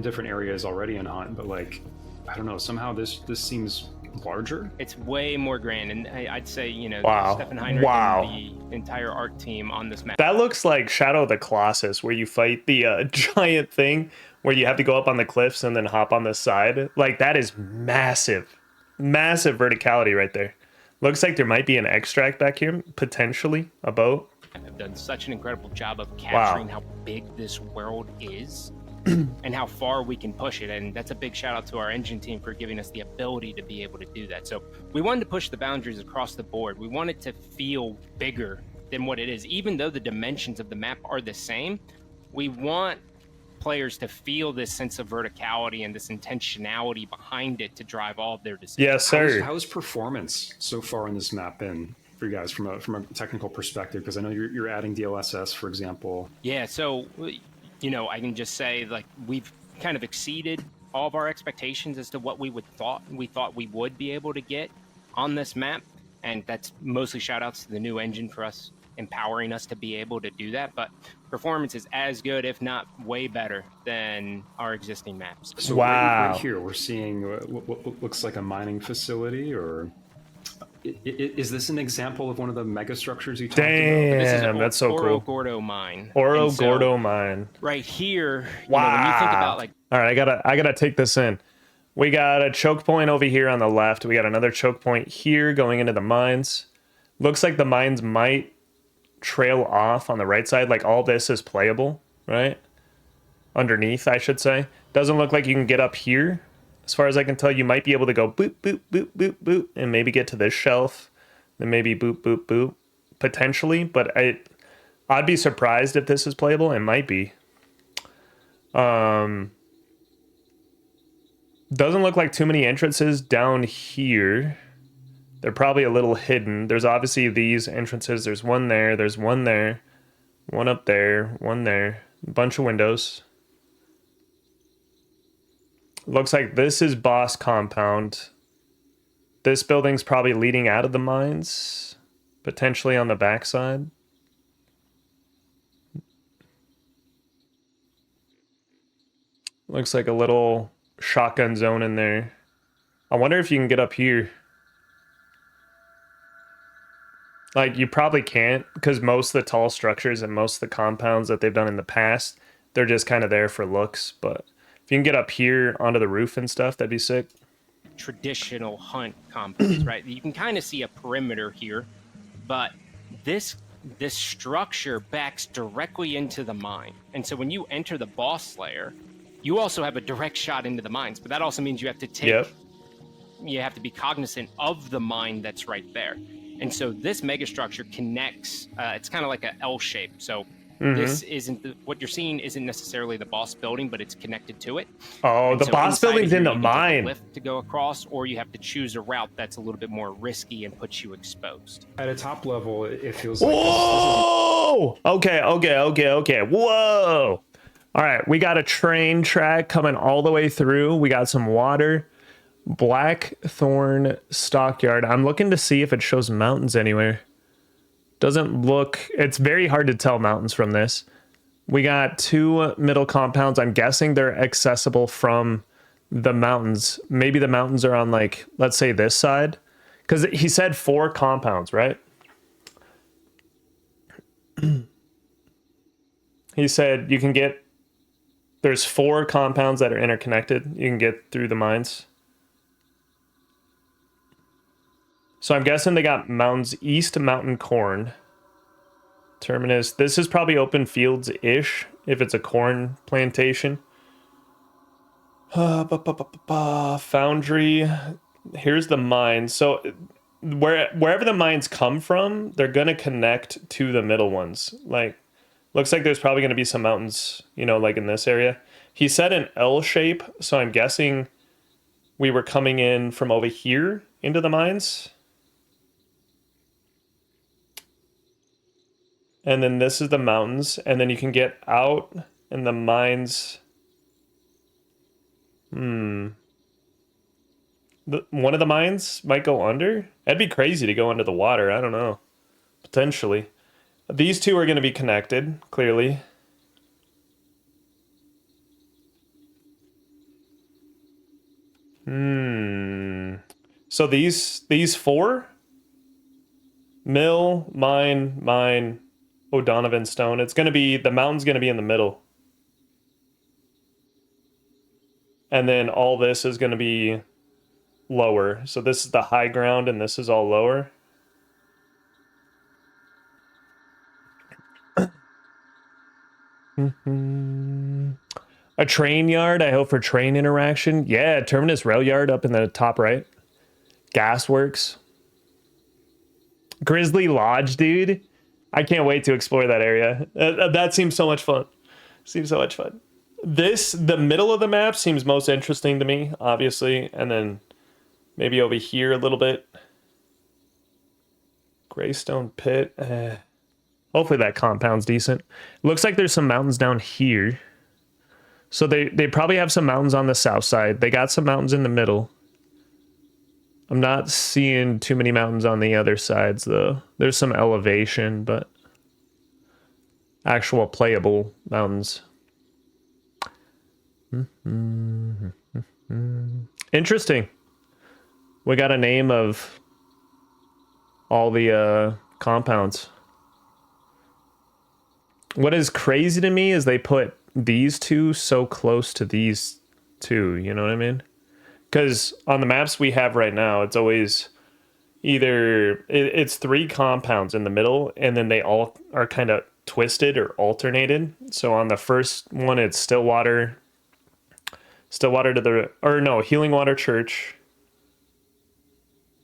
different areas already in Hunt, but like, I don't know, somehow this seems larger. It's way more grand, and I'd say, Wow. Stefan Heinrich and the entire art team on this map. That looks like Shadow of the Colossus, where you fight the giant thing where you have to go up on the cliffs and then hop on the side. Like, that is massive verticality right there. Looks like there might be an extract back here, potentially a boat. I've done such an incredible job of capturing how big this world is and how far we can push it. And that's a big shout out to our engine team for giving us the ability to be able to do that. So we wanted to push the boundaries across the board. We wanted to feel bigger than what it is. Even though the dimensions of the map are the same, we want players to feel this sense of verticality and this intentionality behind it to drive all of their decisions. Yes, sir. How's performance so far in this map been for you guys from a technical perspective? Because I know you're adding DLSS, for example. Yeah, so I can just say, like, we've kind of exceeded all of our expectations as to what we thought we would be able to get on this map. And that's mostly shout outs to the new engine for us, empowering us to be able to do that. But performance is as good, if not way better, than our existing maps. So Wow. right here, we're seeing what looks like a mining facility, or is this an example of one of the mega structures you talked about? This is Damn, an that's so Oro cool. Gordo mine. Oro And so, Gordo mine. right here, Wow. when you think about like, all right, I gotta take this in. We got a choke point over here on the left. We got another choke point here going into the mines. Looks like the mines might trail off on the right side. Like all this is playable, right? Underneath, I should say. Doesn't look like you can get up here. As far as I can tell, you might be able to go boop, boop, boop, boop, boop, and maybe get to this shelf. Then maybe boop, boop, boop, potentially. But I'd be surprised if this is playable. It might be. Doesn't look like too many entrances down here. They're probably a little hidden. There's obviously these entrances. There's one there. There's one there. One up there. One there. A bunch of windows. Looks like this is boss compound. This building's probably leading out of the mines. Potentially on the backside. Looks like a little shotgun zone in there. I wonder if you can get up here. Like, you probably can't, because most of the tall structures and most of the compounds that they've done in the past, they're just kind of there for looks. But if you can get up here onto the roof and stuff, that'd be sick. traditional hunt compounds, right? You can kind of see a perimeter here, but this structure backs directly into the mine. And so when you enter the boss layer, you also have a direct shot into the mines, but that also means you have to take, you have to be cognizant of the mine that's right there. And so this megastructure connects, it's kind of like an L shape. So this isn't, what you're seeing isn't necessarily the boss building, but it's connected to it. Oh, And the so boss inside building's here, in the you can take a mine. lift to go across, or you have to choose a route that's a little bit more risky and puts you exposed. At a top level, it feels like Whoa! Okay. Whoa! All right, we got a train track coming all the way through. We got some water. Blackthorn Stockyard. I'm looking to see if it shows mountains anywhere. Doesn't look... It's very hard to tell mountains from this. We got 2 middle compounds. I'm guessing they're accessible from the mountains. Maybe the mountains are on, like, let's say this side. Because he said 4 compounds, right? He said you can get... There's 4 compounds that are interconnected. You can get through the mines. So I'm guessing they got mountains east, Mountain Corn. Terminus. This is probably open fields-ish, if it's a corn plantation. Foundry. Here's the mine. So wherever the mines come from, they're going to connect to the middle ones. Like, looks like there's probably going to be some mountains, you know, like in this area. He said an L shape, so I'm guessing we were coming in from over here into the mines. And then this is the mountains, and then you can get out in the mines. One of the mines might go under. That'd be crazy to go under the water. I don't know. Potentially. These 2 are going to be connected, clearly. So these 4? Mill, mine, O'Donovan Stone. It's going to be, the mountain's going to be in the middle. And then all this is going to be lower. So this is the high ground and this is all lower. A train yard, I hope for train interaction. Yeah, Terminus Rail Yard up in the top right. Gasworks. Grizzly Lodge, dude. I can't wait to explore that area. That seems so much fun. The middle of the map seems most interesting to me, obviously. And then maybe over here a little bit. Greystone Pit. Hopefully that compound's decent. Looks like there's some mountains down here. So they probably have some mountains on the south side. They got some mountains in the middle. I'm not seeing too many mountains on the other sides, though. There's some elevation, but actual playable mountains. Interesting. We got a name of all the compounds. What is crazy to me is they put these two so close to these two, you know what I mean? Because on the maps we have right now, it's always either it's 3 compounds in the middle, and then they all are kind of twisted or alternated. So on the first one, it's Stillwater to the, or no, Healing Water Church,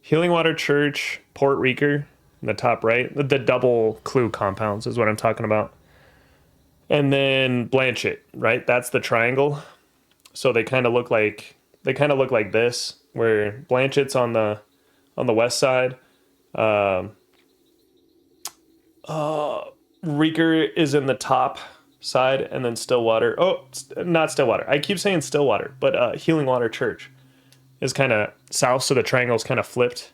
Port Reeker in the top right. The double clue compounds is what I'm talking about. And then Blanchett, right? That's the triangle. So they kind of look like this, where Blanchett's on the west side. Reeker is in the top side, and then Stillwater. Oh, not Stillwater. I keep saying Stillwater, but Healing Water Church is kind of south, so the triangle's kind of flipped,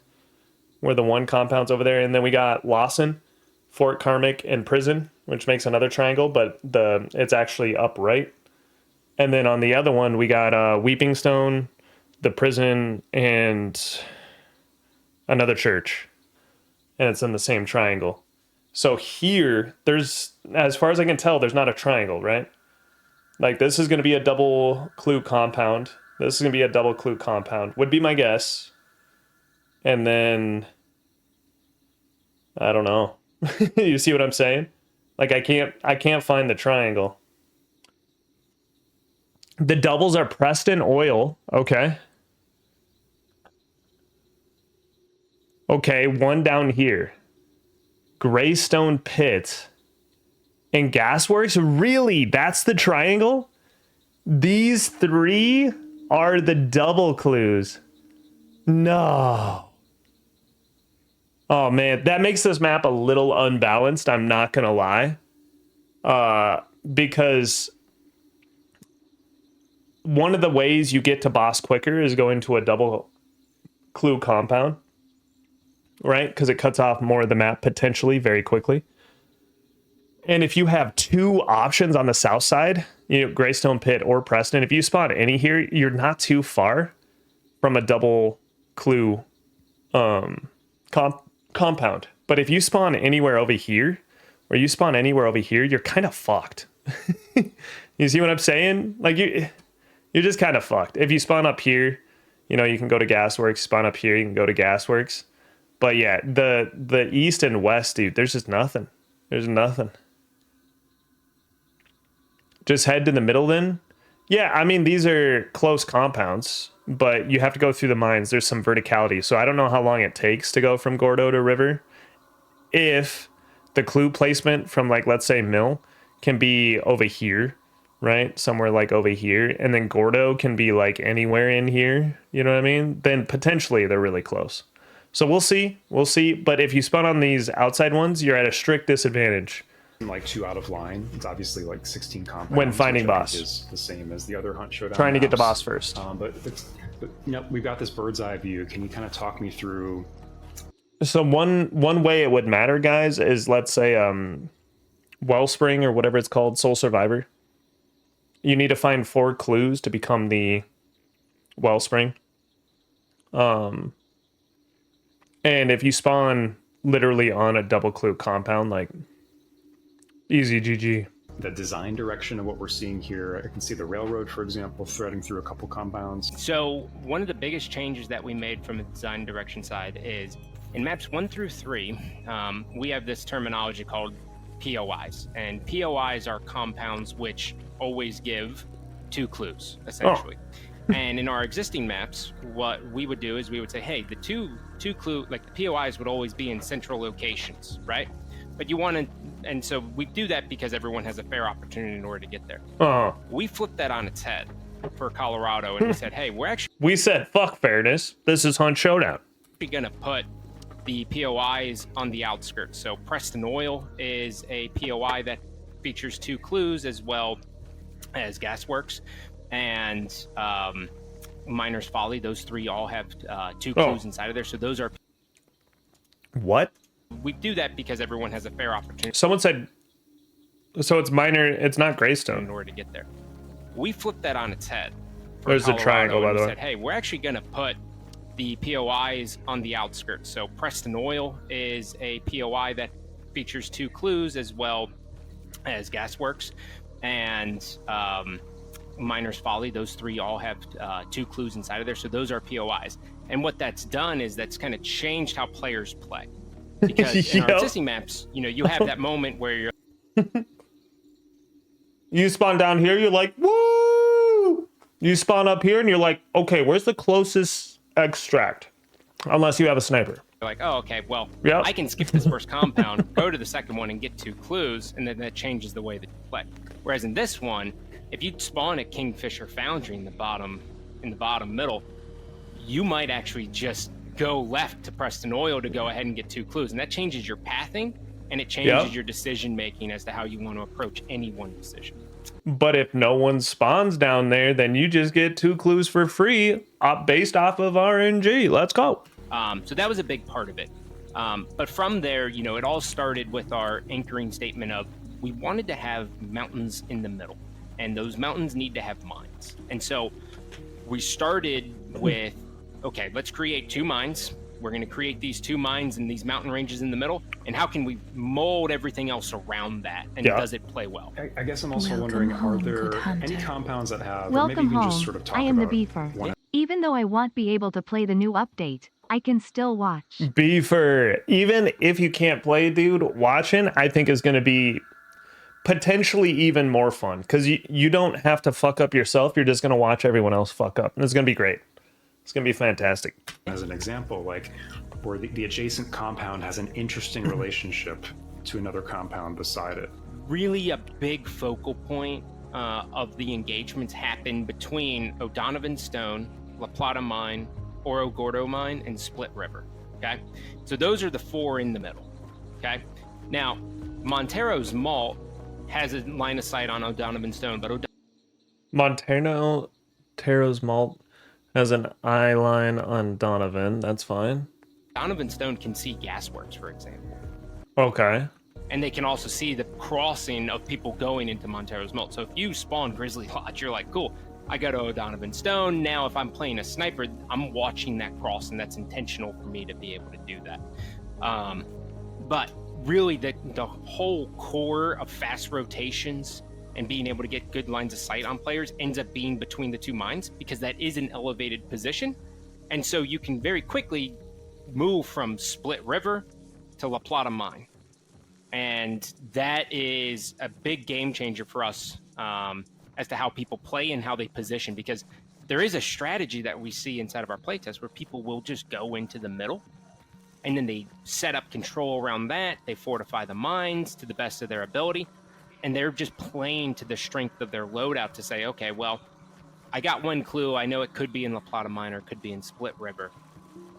where the one compound's over there. And then we got Lawson, Fort Karmic, and Prison, which makes another triangle, but it's actually upright. And then on the other one, we got Weeping Stone, the Prison, and another church. And it's in the same triangle. So here, there's, as far as I can tell, there's not a triangle, right? Like, this is going to be a double clue compound. This is going to be a double clue compound, would be my guess. And then, I don't know. You see what I'm saying? Like, I can't find the triangle. The doubles are Preston Oil. Okay. Okay, one down here. Greystone Pit. And Gasworks? Really? That's the triangle? These 3 are the double clues. No. Oh, man. That makes this map a little unbalanced. I'm not going to lie. Because one of the ways you get to boss quicker is going to a double clue compound, right? Because it cuts off more of the map potentially very quickly. And if you have 2 options on the south side, you know, Greystone Pit or Preston, if you spawn any here, you're not too far from a double clue compound. But if you spawn anywhere over here, or you spawn anywhere over here, you're kind of fucked. You see what I'm saying? Like, you're just kind of fucked. If you spawn up here, you know, you can go to Gasworks. Spawn up here, you can go to Gasworks. But yeah, the east and west, dude, there's just nothing. There's nothing. Just head to the middle then. Yeah, I mean, these are close compounds, but you have to go through the mines. There's some verticality. So I don't know how long it takes to go from Gordo to River. If the clue placement from, like, let's say Mill can be over here, right? Somewhere like over here. And then Gordo can be like anywhere in here. You know what I mean? Then potentially they're really close. So we'll see. We'll see. But if you spawn on these outside ones, you're at a strict disadvantage. Like 2 out of line. It's obviously like 16 compounds. When finding boss. Is the same as the other Hunt Showdown Trying to get the maps. boss first. But you know, we've got this bird's eye view. Can you kind of talk me through? So one way it would matter, guys, is let's say Wellspring or whatever it's called, Soul Survivor. You need to find 4 clues to become the Wellspring. And if you spawn literally on a double clue compound, like, easy GG. The design direction of what we're seeing here. I can see the railroad, for example, threading through a couple compounds. So one of the biggest changes that we made from a design direction side is in maps 1 through 3, we have this terminology called POIs. And POIs are compounds which always give 2 clues, essentially. And in our existing maps, what we would do is we would say, hey, the two clue, like the POIs would always be in central locations, right? But you want to, and so we do that because everyone has a fair opportunity in order to get there. We flipped that on its head for Colorado, and we said, hey, we said, fuck fairness. This is Hunt Showdown. We're going to put the POIs on the outskirts. So Preston Oil is a POI that features 2 clues as well as Gasworks. And Miner's Folly. Those 3 all have 2 Oh. clues inside of there. So those are. What? We do that because everyone has a fair opportunity Someone said. So it's minor. It's not in Greystone. order to get there. We flipped that on its head. for There's a Colorado, triangle, by and the we way. said, hey, we're actually going to put the POIs on the outskirts. So Preston Oil is a POI that features 2 clues as well as Gasworks, and Miner's Folly. Those 3 all have 2 clues inside of there. So those are POIs. And what that's done is that's kind of changed how players play. Because in our Yep. existing maps, you have that moment where you're You spawn down here, you're like, woo! You spawn up here and you're like, okay, where's the closest extract? Unless you have a sniper. like, oh, okay, well, Yep. I can skip this first compound, go to the second one and get 2 clues, and then that changes the way that you play. Whereas in this one, if you spawn a Kingfisher Foundry in the bottom middle, you might actually just go left to Preston Oil to go ahead and get 2 clues, and that changes your pathing, and it changes Yep. your decision making as to how you want to approach any one decision. But if no one spawns down there, then you just get 2 clues for free based off of RNG. Let's go. So that was a big part of it. But from there, it all started with our anchoring statement of we wanted to have mountains in the middle, and those mountains need to have mines. And so we started with, okay, let's create 2 mines. We're going to create these 2 mines and these mountain ranges in the middle. And how can we mold everything else around that? And Yeah. does it play well? I guess I'm also Welcome wondering, are home, there good hunter. any compounds that have, or maybe Welcome you can home. just sort of talk I am the about beefer. one Even though I won't be able to play the new update, I can still watch. Beefer, even if you can't play, dude, watching, I think is going to be potentially even more fun because you don't have to fuck up yourself. You're just going to watch everyone else fuck up. And it's going to be great. It's going to be fantastic. as an example, like where the adjacent compound has an interesting relationship to another compound beside it. Really a big focal point of the engagements happen between O'Donovan Stone, La Plata Mine, Oro Gordo Mine, and Split River. Okay, so those are the 4 in the middle. Okay, now Montero's Malt has a line of sight on O'Donovan Stone, but Montano Taro's Malt has an eye line on Donovan. That's fine. O'Donovan Stone can see Gasworks, for example. Okay. And they can also see the crossing of people going into Montero's Malt. So if you spawn Grizzly Lodge, you're like, cool, I go to O'Donovan Stone. Now, if I'm playing a sniper, I'm watching that cross, and that's intentional for me to be able to do that. But really, the whole core of fast rotations and being able to get good lines of sight on players ends up being between the 2 mines, because that is an elevated position. And so you can very quickly move from Split River to La Plata Mine. And that is a big game changer for us as to how people play and how they position, because there is a strategy that we see inside of our playtest where people will just go into the middle and then they set up control around that. They fortify the mines to the best of their ability, and they're just playing to the strength of their loadout to say, okay, well, I got 1 clue. I know it could be in La Plata Mine or it could be in Split River.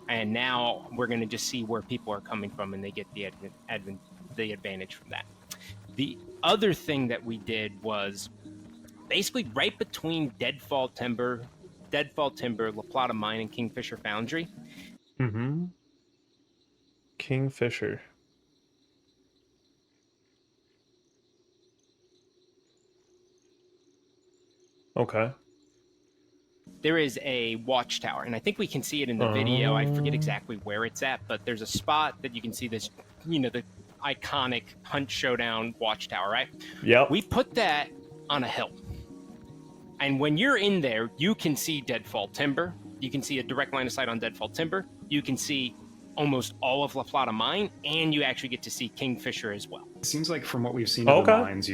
And now we're going to just see where people are coming from, and they get the advantage from that. The other thing that we did was basically right between Deadfall Timber, La Plata Mine, and Kingfisher Foundry. Mm-hmm. Kingfisher. Okay. There is a watchtower, and I think we can see it in the video. I forget exactly where it's at, but there's a spot that you can see this, the iconic Hunt Showdown watchtower, right? Yep. We put that on a hill. And when you're in there, you can see Deadfall Timber. You can see a direct line of sight on Deadfall Timber. You can see almost all of La Plata Mine, and you actually get to see Kingfisher as well. It seems like from what we've seen in the mines,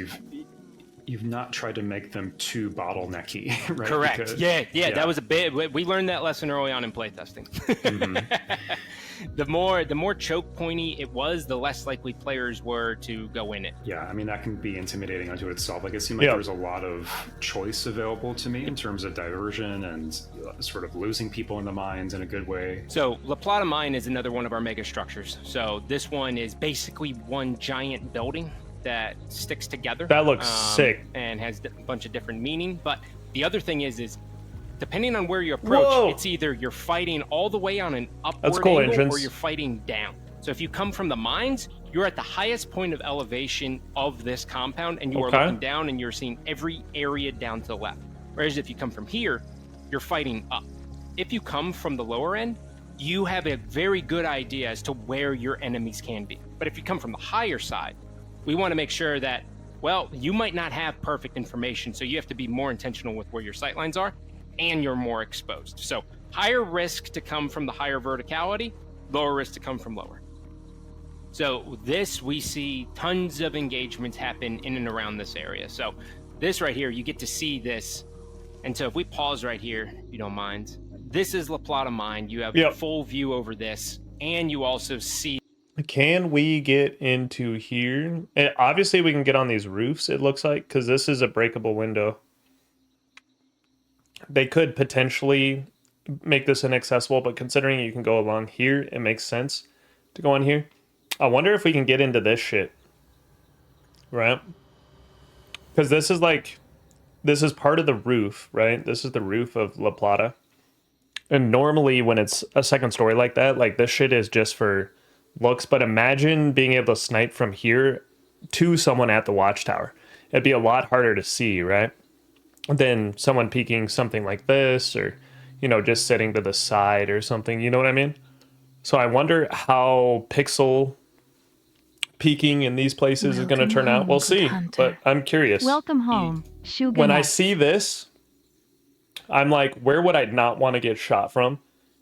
you've not tried to make them too bottlenecky, right? Correct. Because, yeah, that was a bit. We learned that lesson early on in playtesting. The more choke pointy it was, the less likely players were to go in it. Yeah, I mean, that can be intimidating unto itself. Like, it seemed like there was a lot of choice available to me in terms of diversion and sort of losing people in the mines in a good way. So La Plata Mine is another one of our mega structures. So this one is basically one giant building that sticks together. That looks sick. And has a bunch of different meaning. But the other thing is depending on where you approach, Whoa. it's either you're fighting all the way on an That's upward cool angle entrance. or you're fighting down. So if you come from the mines, you're at the highest point of elevation of this compound, and you are Okay. looking down and you're seeing every area down to the left. Whereas if you come from here, you're fighting up. If you come from the lower end, you have a very good idea as to where your enemies can be. But if you come from the higher side, we want to make sure that, well, you might not have perfect information, so you have to be more intentional with where your sightlines are, and you're more exposed. So higher risk to come from the higher verticality, lower risk to come from lower. So this, we see tons of engagements happen in and around this area. So this right here, you get to see this. And so if we pause right here, if you don't mind, this is La Plata Mine. You have full view over this, and you also see. Can we get into here? Obviously, we can get on these roofs, it looks like, because this is a breakable window. They could potentially make this inaccessible, but considering you can go along here, it makes sense to go on here. I wonder if we can get into this shit. Right? Because this is like, this is part of the roof, right? This is the roof of La Plata. And normally when it's a second story like that, like this shit is just for looks. But imagine being able to snipe from here to someone at the watchtower. It'd be a lot harder to see, right? Than someone peeking something like this, or, you know, just sitting to the side or something. You know what I mean? So I wonder how pixel peeking in these places is going to turn out. We'll see, but I'm curious. Welcome home, Shugan. When I see this, I'm like, where would I not want to get shot from?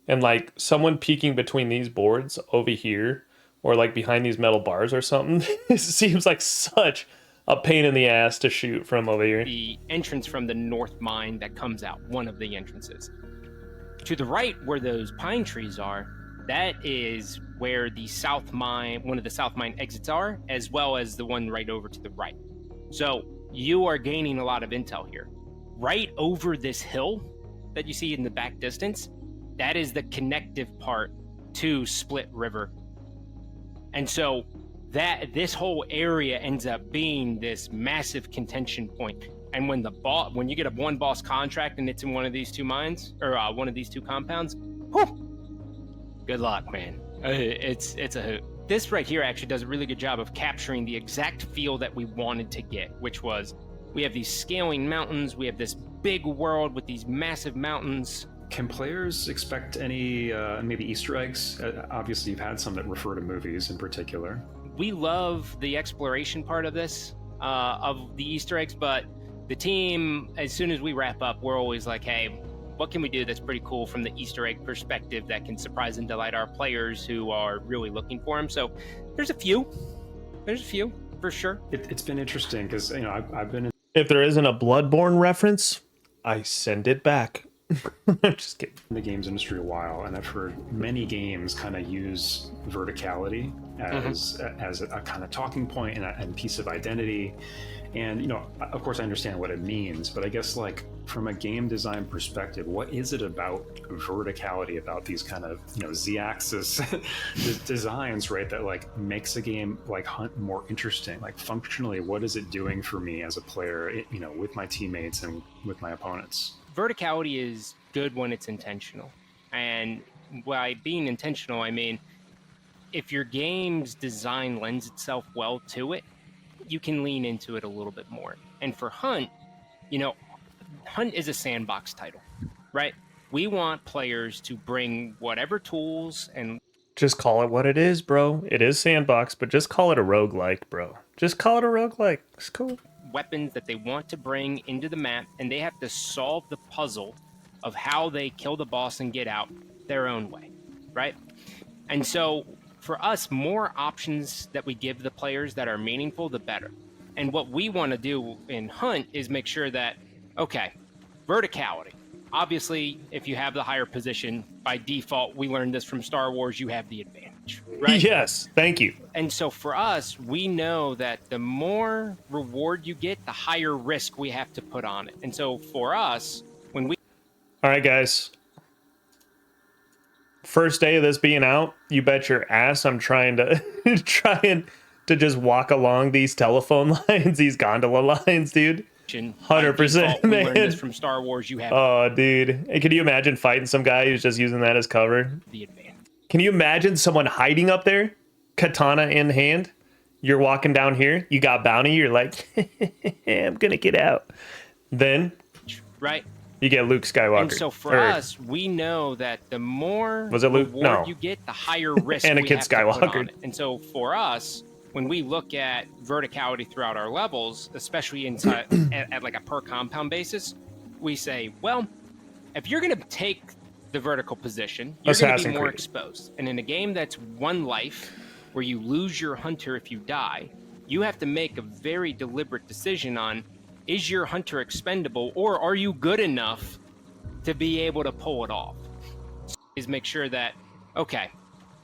And like someone peeking between these boards over here, or like behind these metal bars or something, it seems like such a pain in the ass to shoot from over here. The entrance from the north mine that comes out, one of the entrances. To the right, where those pine trees are, that is where the south mine, one of the south mine exits are, as well as the one right over to the right. So you are gaining a lot of intel here. Right over this hill that you see in the back distance, that is the connective part to Split River. And so that this whole area ends up being this massive contention point. And when when you get a one boss contract and it's in one of these two mines, or one of these two compounds, whew, good luck, man. It's a hoot. This right here actually does a really good job of capturing the exact feel that we wanted to get, which was, we have these scaling mountains, we have this big world with these massive mountains. Can players expect any maybe Easter eggs? Obviously, you've had some that refer to movies in particular. We love the exploration part of this, of the Easter eggs, but the team, as soon as we wrap up, we're always like, hey, what can we do that's pretty cool from the Easter egg perspective that can surprise and delight our players who are really looking for them? So there's a few for sure. It's been interesting because, you know, I've been in If there isn't a Bloodborne reference, I send it back. I'm just kidding. the games industry a while, and I've heard many games kind of use verticality as a kind of talking point and piece of identity. And, you know, of course I understand what it means, but I guess like from a game design perspective, what is it about verticality, about these kind of, you know, Z-axis designs, right, that like makes a game like Hunt more interesting? Like functionally, what is it doing for me as a player, you know, with my teammates and with my opponents? Verticality is good when it's intentional. And by being intentional, I mean, if your game's design lends itself well to it, you can lean into it a little bit more. And for Hunt, you know, Hunt is a sandbox title, right? We want players to bring whatever tools and... Just call it what it is, bro. It is sandbox, but just call it a roguelike, bro. Just call it a roguelike. It's cool. Weapons that they want to bring into the map, and they have to solve the puzzle of how they kill the boss and get out their own way, right? And so for us, more options that we give the players that are meaningful, the better. And what we want to do in Hunt is make sure that, okay, verticality. Obviously, if you have the higher position, by default, we learned this from Star Wars, you have the advantage, right? Yes, thank you. And so for us, we know that the more reward you get, the higher risk we have to put on it. And so for us, when we... All right, guys. First day of this being out, you bet your ass I'm trying to trying to just walk along these telephone lines, these gondola lines, dude. 100%, We man. learned this from Star Wars. You have Oh, dude. Hey, can you imagine fighting some guy who's just using that as cover? the advantage. Can you imagine someone hiding up there, katana in hand? You're walking down here, you got bounty, you're like, I'm gonna get out. Then Right. you get Luke Skywalker. And so for us, we know that the more Was it Luke? reward No. you get, the higher risk we Anakin have to put Skywalker. on it. And so for us, when we look at verticality throughout our levels, especially inside at like a per compound basis, we say, well, if you're going to take the vertical position, you're going to Assassin's be more Creed. exposed. And in a game that's one life, where you lose your hunter if you die, you have to make a very deliberate decision on, is your hunter expendable, or are you good enough to be able to pull it off? Is make sure that, okay,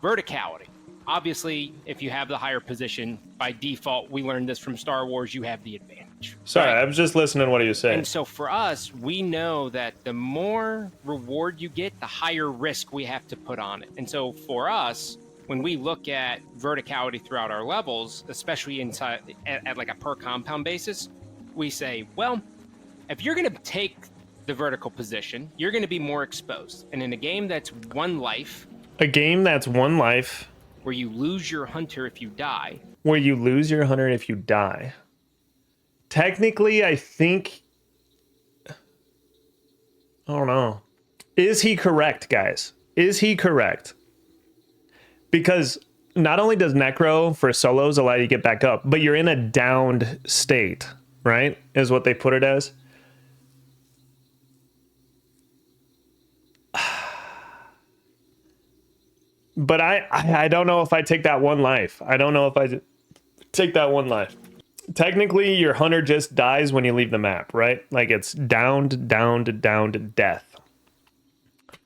verticality. Obviously, if you have the higher position, by default, we learned this from Star Wars, you have the advantage. Sorry, right? I was just listening to what he was saying. And so for us, we know that the more reward you get, the higher risk we have to put on it. And so for us, when we look at verticality throughout our levels, especially inside at like a per compound basis, we say, well, if you're going to take the vertical position, you're going to be more exposed. And in a game that's one life, A game that's one life, where you lose your hunter if you die, where you lose your hunter if you die. Technically, I think... I don't know. Is he correct, guys? Is he correct? Because not only does Necro for solos allow you to get back up, but you're in a downed state, right? Is what they put it as. But I don't know if I take that one life. I don't know if I take that one life. Technically, your hunter just dies when you leave the map, right? Like it's downed, downed, downed, death.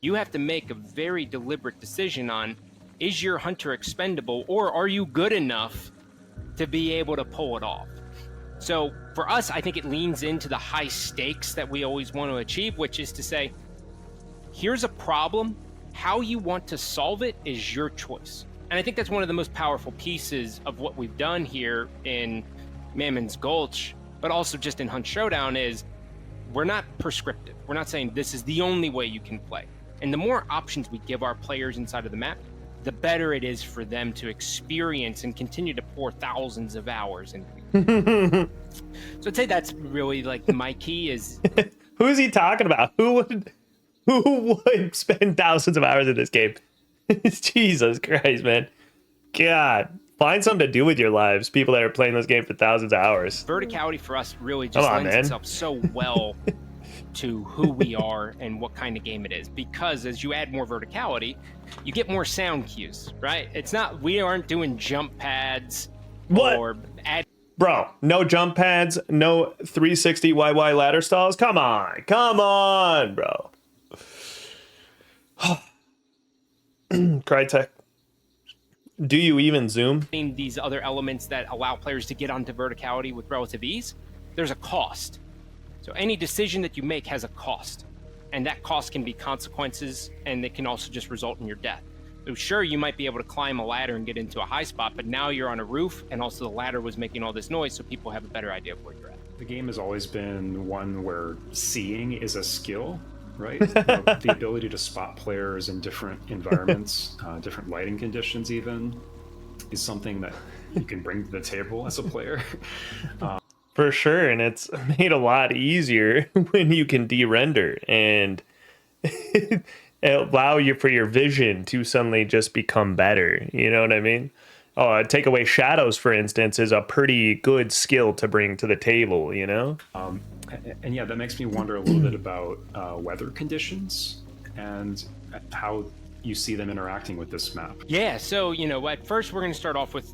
you have to make a very deliberate decision on, is your hunter expendable, or are you good enough to be able to pull it off? So for us, I think it leans into the high stakes that we always want to achieve, which is to say, here's a problem. How you want to solve it is your choice. And I think that's one of the most powerful pieces of what we've done here in Mammon's Gulch, but also just in Hunt Showdown, is we're not prescriptive. We're not saying this is the only way you can play. And the more options we give our players inside of the map, the better it is for them to experience and continue to pour thousands of hours into. So I'd say that's really like my key is... Who's he talking about? Who would spend thousands of hours in this game? Jesus Christ, man. God, find something to do with your lives, people that are playing this game for thousands of hours. Verticality for us really just lends itself so well to who we are and what kind of game it is, because as you add more verticality, you get more sound cues, right? It's not, we aren't doing jump pads or Bro, no jump pads, no 360 YY ladder stalls. Come on, bro. Crytek. Do you even zoom? These other elements that allow players to get onto verticality with relative ease, there's a cost. So any decision that you make has a cost, and that cost can be consequences, and it can also just result in your death. So sure, you might be able to climb a ladder and get into a high spot, but now you're on a roof, and also the ladder was making all this noise, so people have a better idea of where you're at. The game has always been one where seeing is a skill, right? The ability to spot players in different environments, different lighting conditions even, is something that you can bring to the table as a player. For sure, and it's made a lot easier when you can de-render and allow you for your vision to suddenly just become better. You know what I mean? Take away shadows, for instance, is a pretty good skill to bring to the table, you know? And yeah, that makes me wonder a little bit about weather conditions and how you see them interacting with this map. Yeah, so, at first we're going to start off with,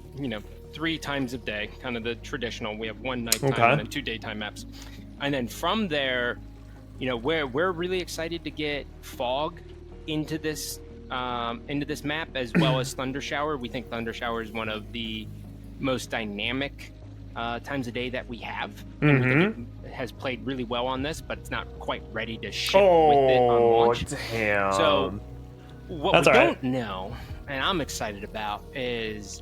3 times of day, kind of the traditional. We have 1 nighttime and then 2 daytime maps. And then from there, we're really excited to get fog into this map, as well as thunder shower. We think thunder shower is one of the most dynamic times of day that we have. And we think it has played really well on this, but it's not quite ready to ship with it on launch. Damn. So what we don't know, and I'm excited about, is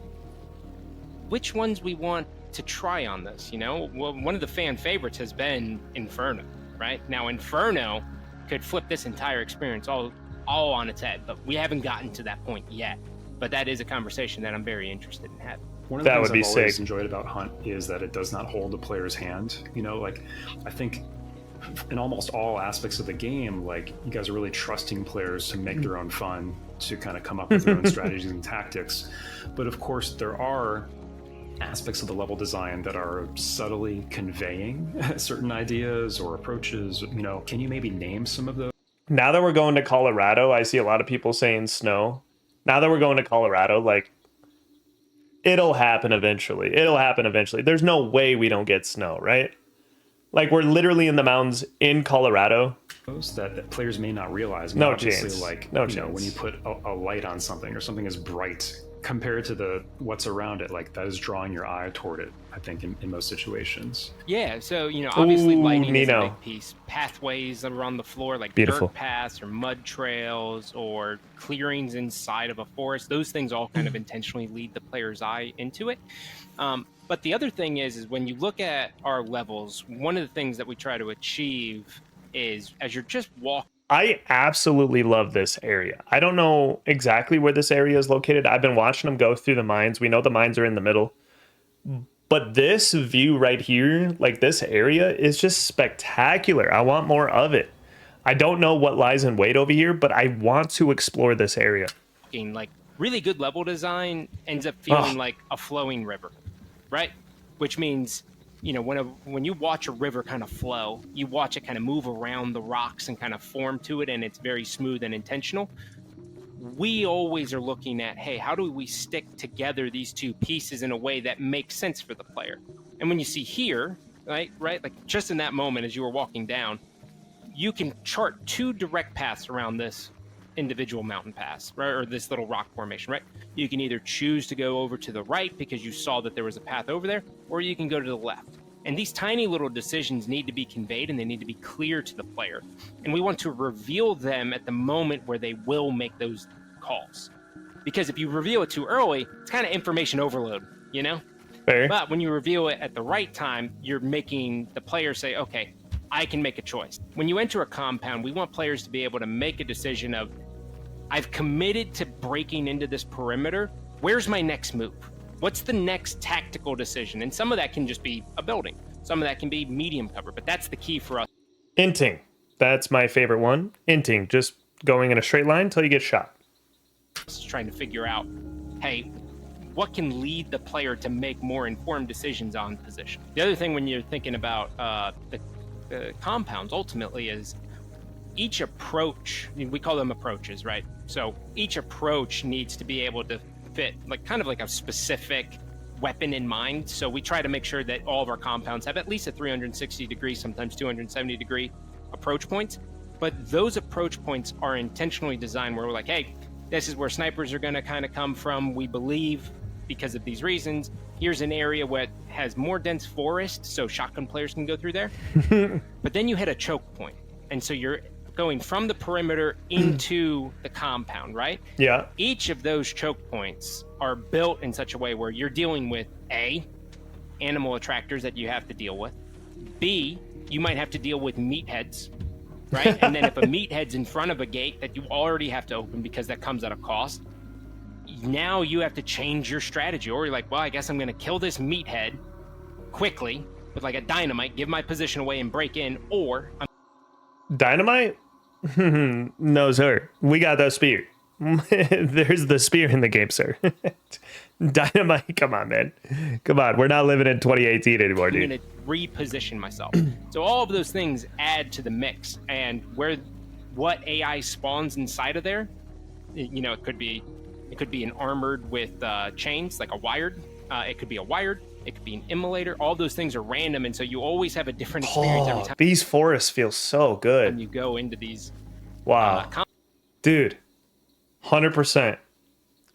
which ones we want to try on this, you know? Well, one of the fan favorites has been Inferno, right? Now, Inferno could flip this entire experience all on its head, but we haven't gotten to that point yet. But that is a conversation that I'm very interested in having. One of the That things would be I've always sick. enjoyed about Hunt is that it does not hold the player's hand. You know, like, I think in almost all aspects of the game, like, you guys are really trusting players to make their own fun, to kind of come up with their own strategies and tactics. But of course, there are aspects of the level design that are subtly conveying certain ideas or approaches. You know, can you maybe name some of those? Now that we're going to Colorado, I see a lot of people saying snow. Now that we're going to Colorado, like, it'll happen eventually. It'll happen eventually. There's no way we don't get snow, right? Like, we're literally in the mountains in Colorado. That players may not realize. I mean, No obviously, chance. like, No you know, chance. when you put a light on something or something is bright compared to what's around it, like, that is drawing your eye toward it, I think, in most situations. Yeah, so, you know, obviously Ooh, lighting is a Nino. big piece. Pathways that are on the floor, like Beautiful. dirt paths or mud trails or clearings inside of a forest, those things all kind of intentionally lead the player's eye into it. But the other thing is when you look at our levels, one of the things that we try to achieve is as you're just walking. I absolutely love this area. I don't know exactly where this area is located. I've been watching them go through the mines. We know the mines are in the middle. But this view right here, like this area, is just spectacular. I want more of it. I don't know what lies in wait over here, but I want to explore this area. Like really good level design ends up feeling like a flowing river, right? Which means, you know, when you watch a river kind of flow, you watch it kind of move around the rocks and kind of form to it, and it's very smooth and intentional. We always are looking at, hey, how do we stick together these two pieces in a way that makes sense for the player? And when you see here, right, like just in that moment as you were walking down, you can chart two direct paths around this individual mountain pass, right, or this little rock formation, right? You can either choose to go over to the right because you saw that there was a path over there, or you can go to the left. And these tiny little decisions need to be conveyed and they need to be clear to the player. And we want to reveal them at the moment where they will make those calls. Because if you reveal it too early, it's kind of information overload, you know? Fair. But when you reveal it at the right time, you're making the player say, okay, I can make a choice. When you enter a compound, we want players to be able to make a decision of, I've committed to breaking into this perimeter. Where's my next move? What's the next tactical decision? And some of that can just be a building. Some of that can be medium cover, but that's the key for us. Inting. That's my favorite one. Inting. Just going in a straight line until you get shot. Trying to figure out, hey, what can lead the player to make more informed decisions on position? The other thing when you're thinking about the compounds ultimately is each approach, we call them approaches, right? So each approach needs to be able to fit like kind of like a specific weapon in mind. So we try to make sure that all of our compounds have at least a 360 degree, sometimes 270 degree approach points. But those approach points are intentionally designed where we're like, hey, this is where snipers are going to kind of come from, we believe, because of these reasons. Here's an area where it has more dense forest, so shotgun players can go through there. But then you hit a choke point. And so you're going from the perimeter into the compound, right? Yeah. Each of those choke points are built in such a way where you're dealing with A, animal attractors that you have to deal with. B, you might have to deal with meatheads, right? And then if a meathead's in front of a gate that you already have to open because that comes at a cost, now you have to change your strategy. Or you're like, well, I guess I'm going to kill this meathead quickly with like a dynamite, give my position away and break in, or I'm Dynamite? No, sir. We got the spear. There's the spear in the game, sir. Dynamite? Come on, man. Come on. We're not living in 2018 anymore, going dude. to reposition myself. So all of those things add to the mix, and what AI spawns inside of there, you know, it could be an armored with chains, like a wired. It could be a wired. It could be an immolator. All those things are random, and so you always have a different experience every time These forests feel so good. you go into these. Wow. Dude, 100%.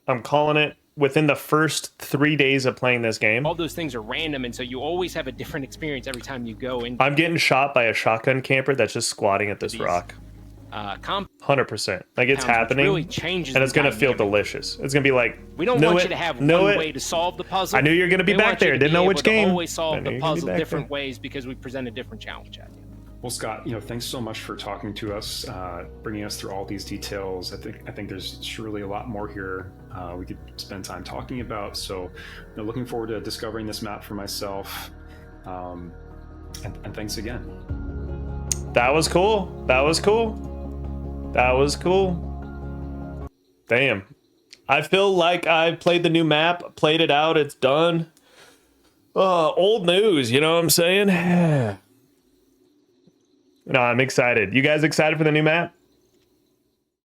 I'm calling it within the first 3 days of playing this game. All those things are random, and so you always have a different experience every time you go in. I'm getting shot by a shotgun camper that's just squatting at this These- rock. compound 100%. Like it's which happening, really changes and the it's gonna feel dynamic. delicious. It's gonna be like, We don't knew want it, you to have knew one it. way to solve the puzzle. I knew you were gonna be We back want you there. to Didn't be know able which to game. always I solve knew the you're gonna be puzzle back different there. ways because we present a different challenge at you. Well, Scott, thanks so much for talking to us, bringing us through all these details. I think there's surely a lot more here we could spend time talking about. So, looking forward to discovering this map for myself. And thanks again. That was cool. That was cool. That was cool. Damn. I feel like I played the new map, played it out, it's done. Old news, you know what I'm saying? No, I'm excited. You guys excited for the new map?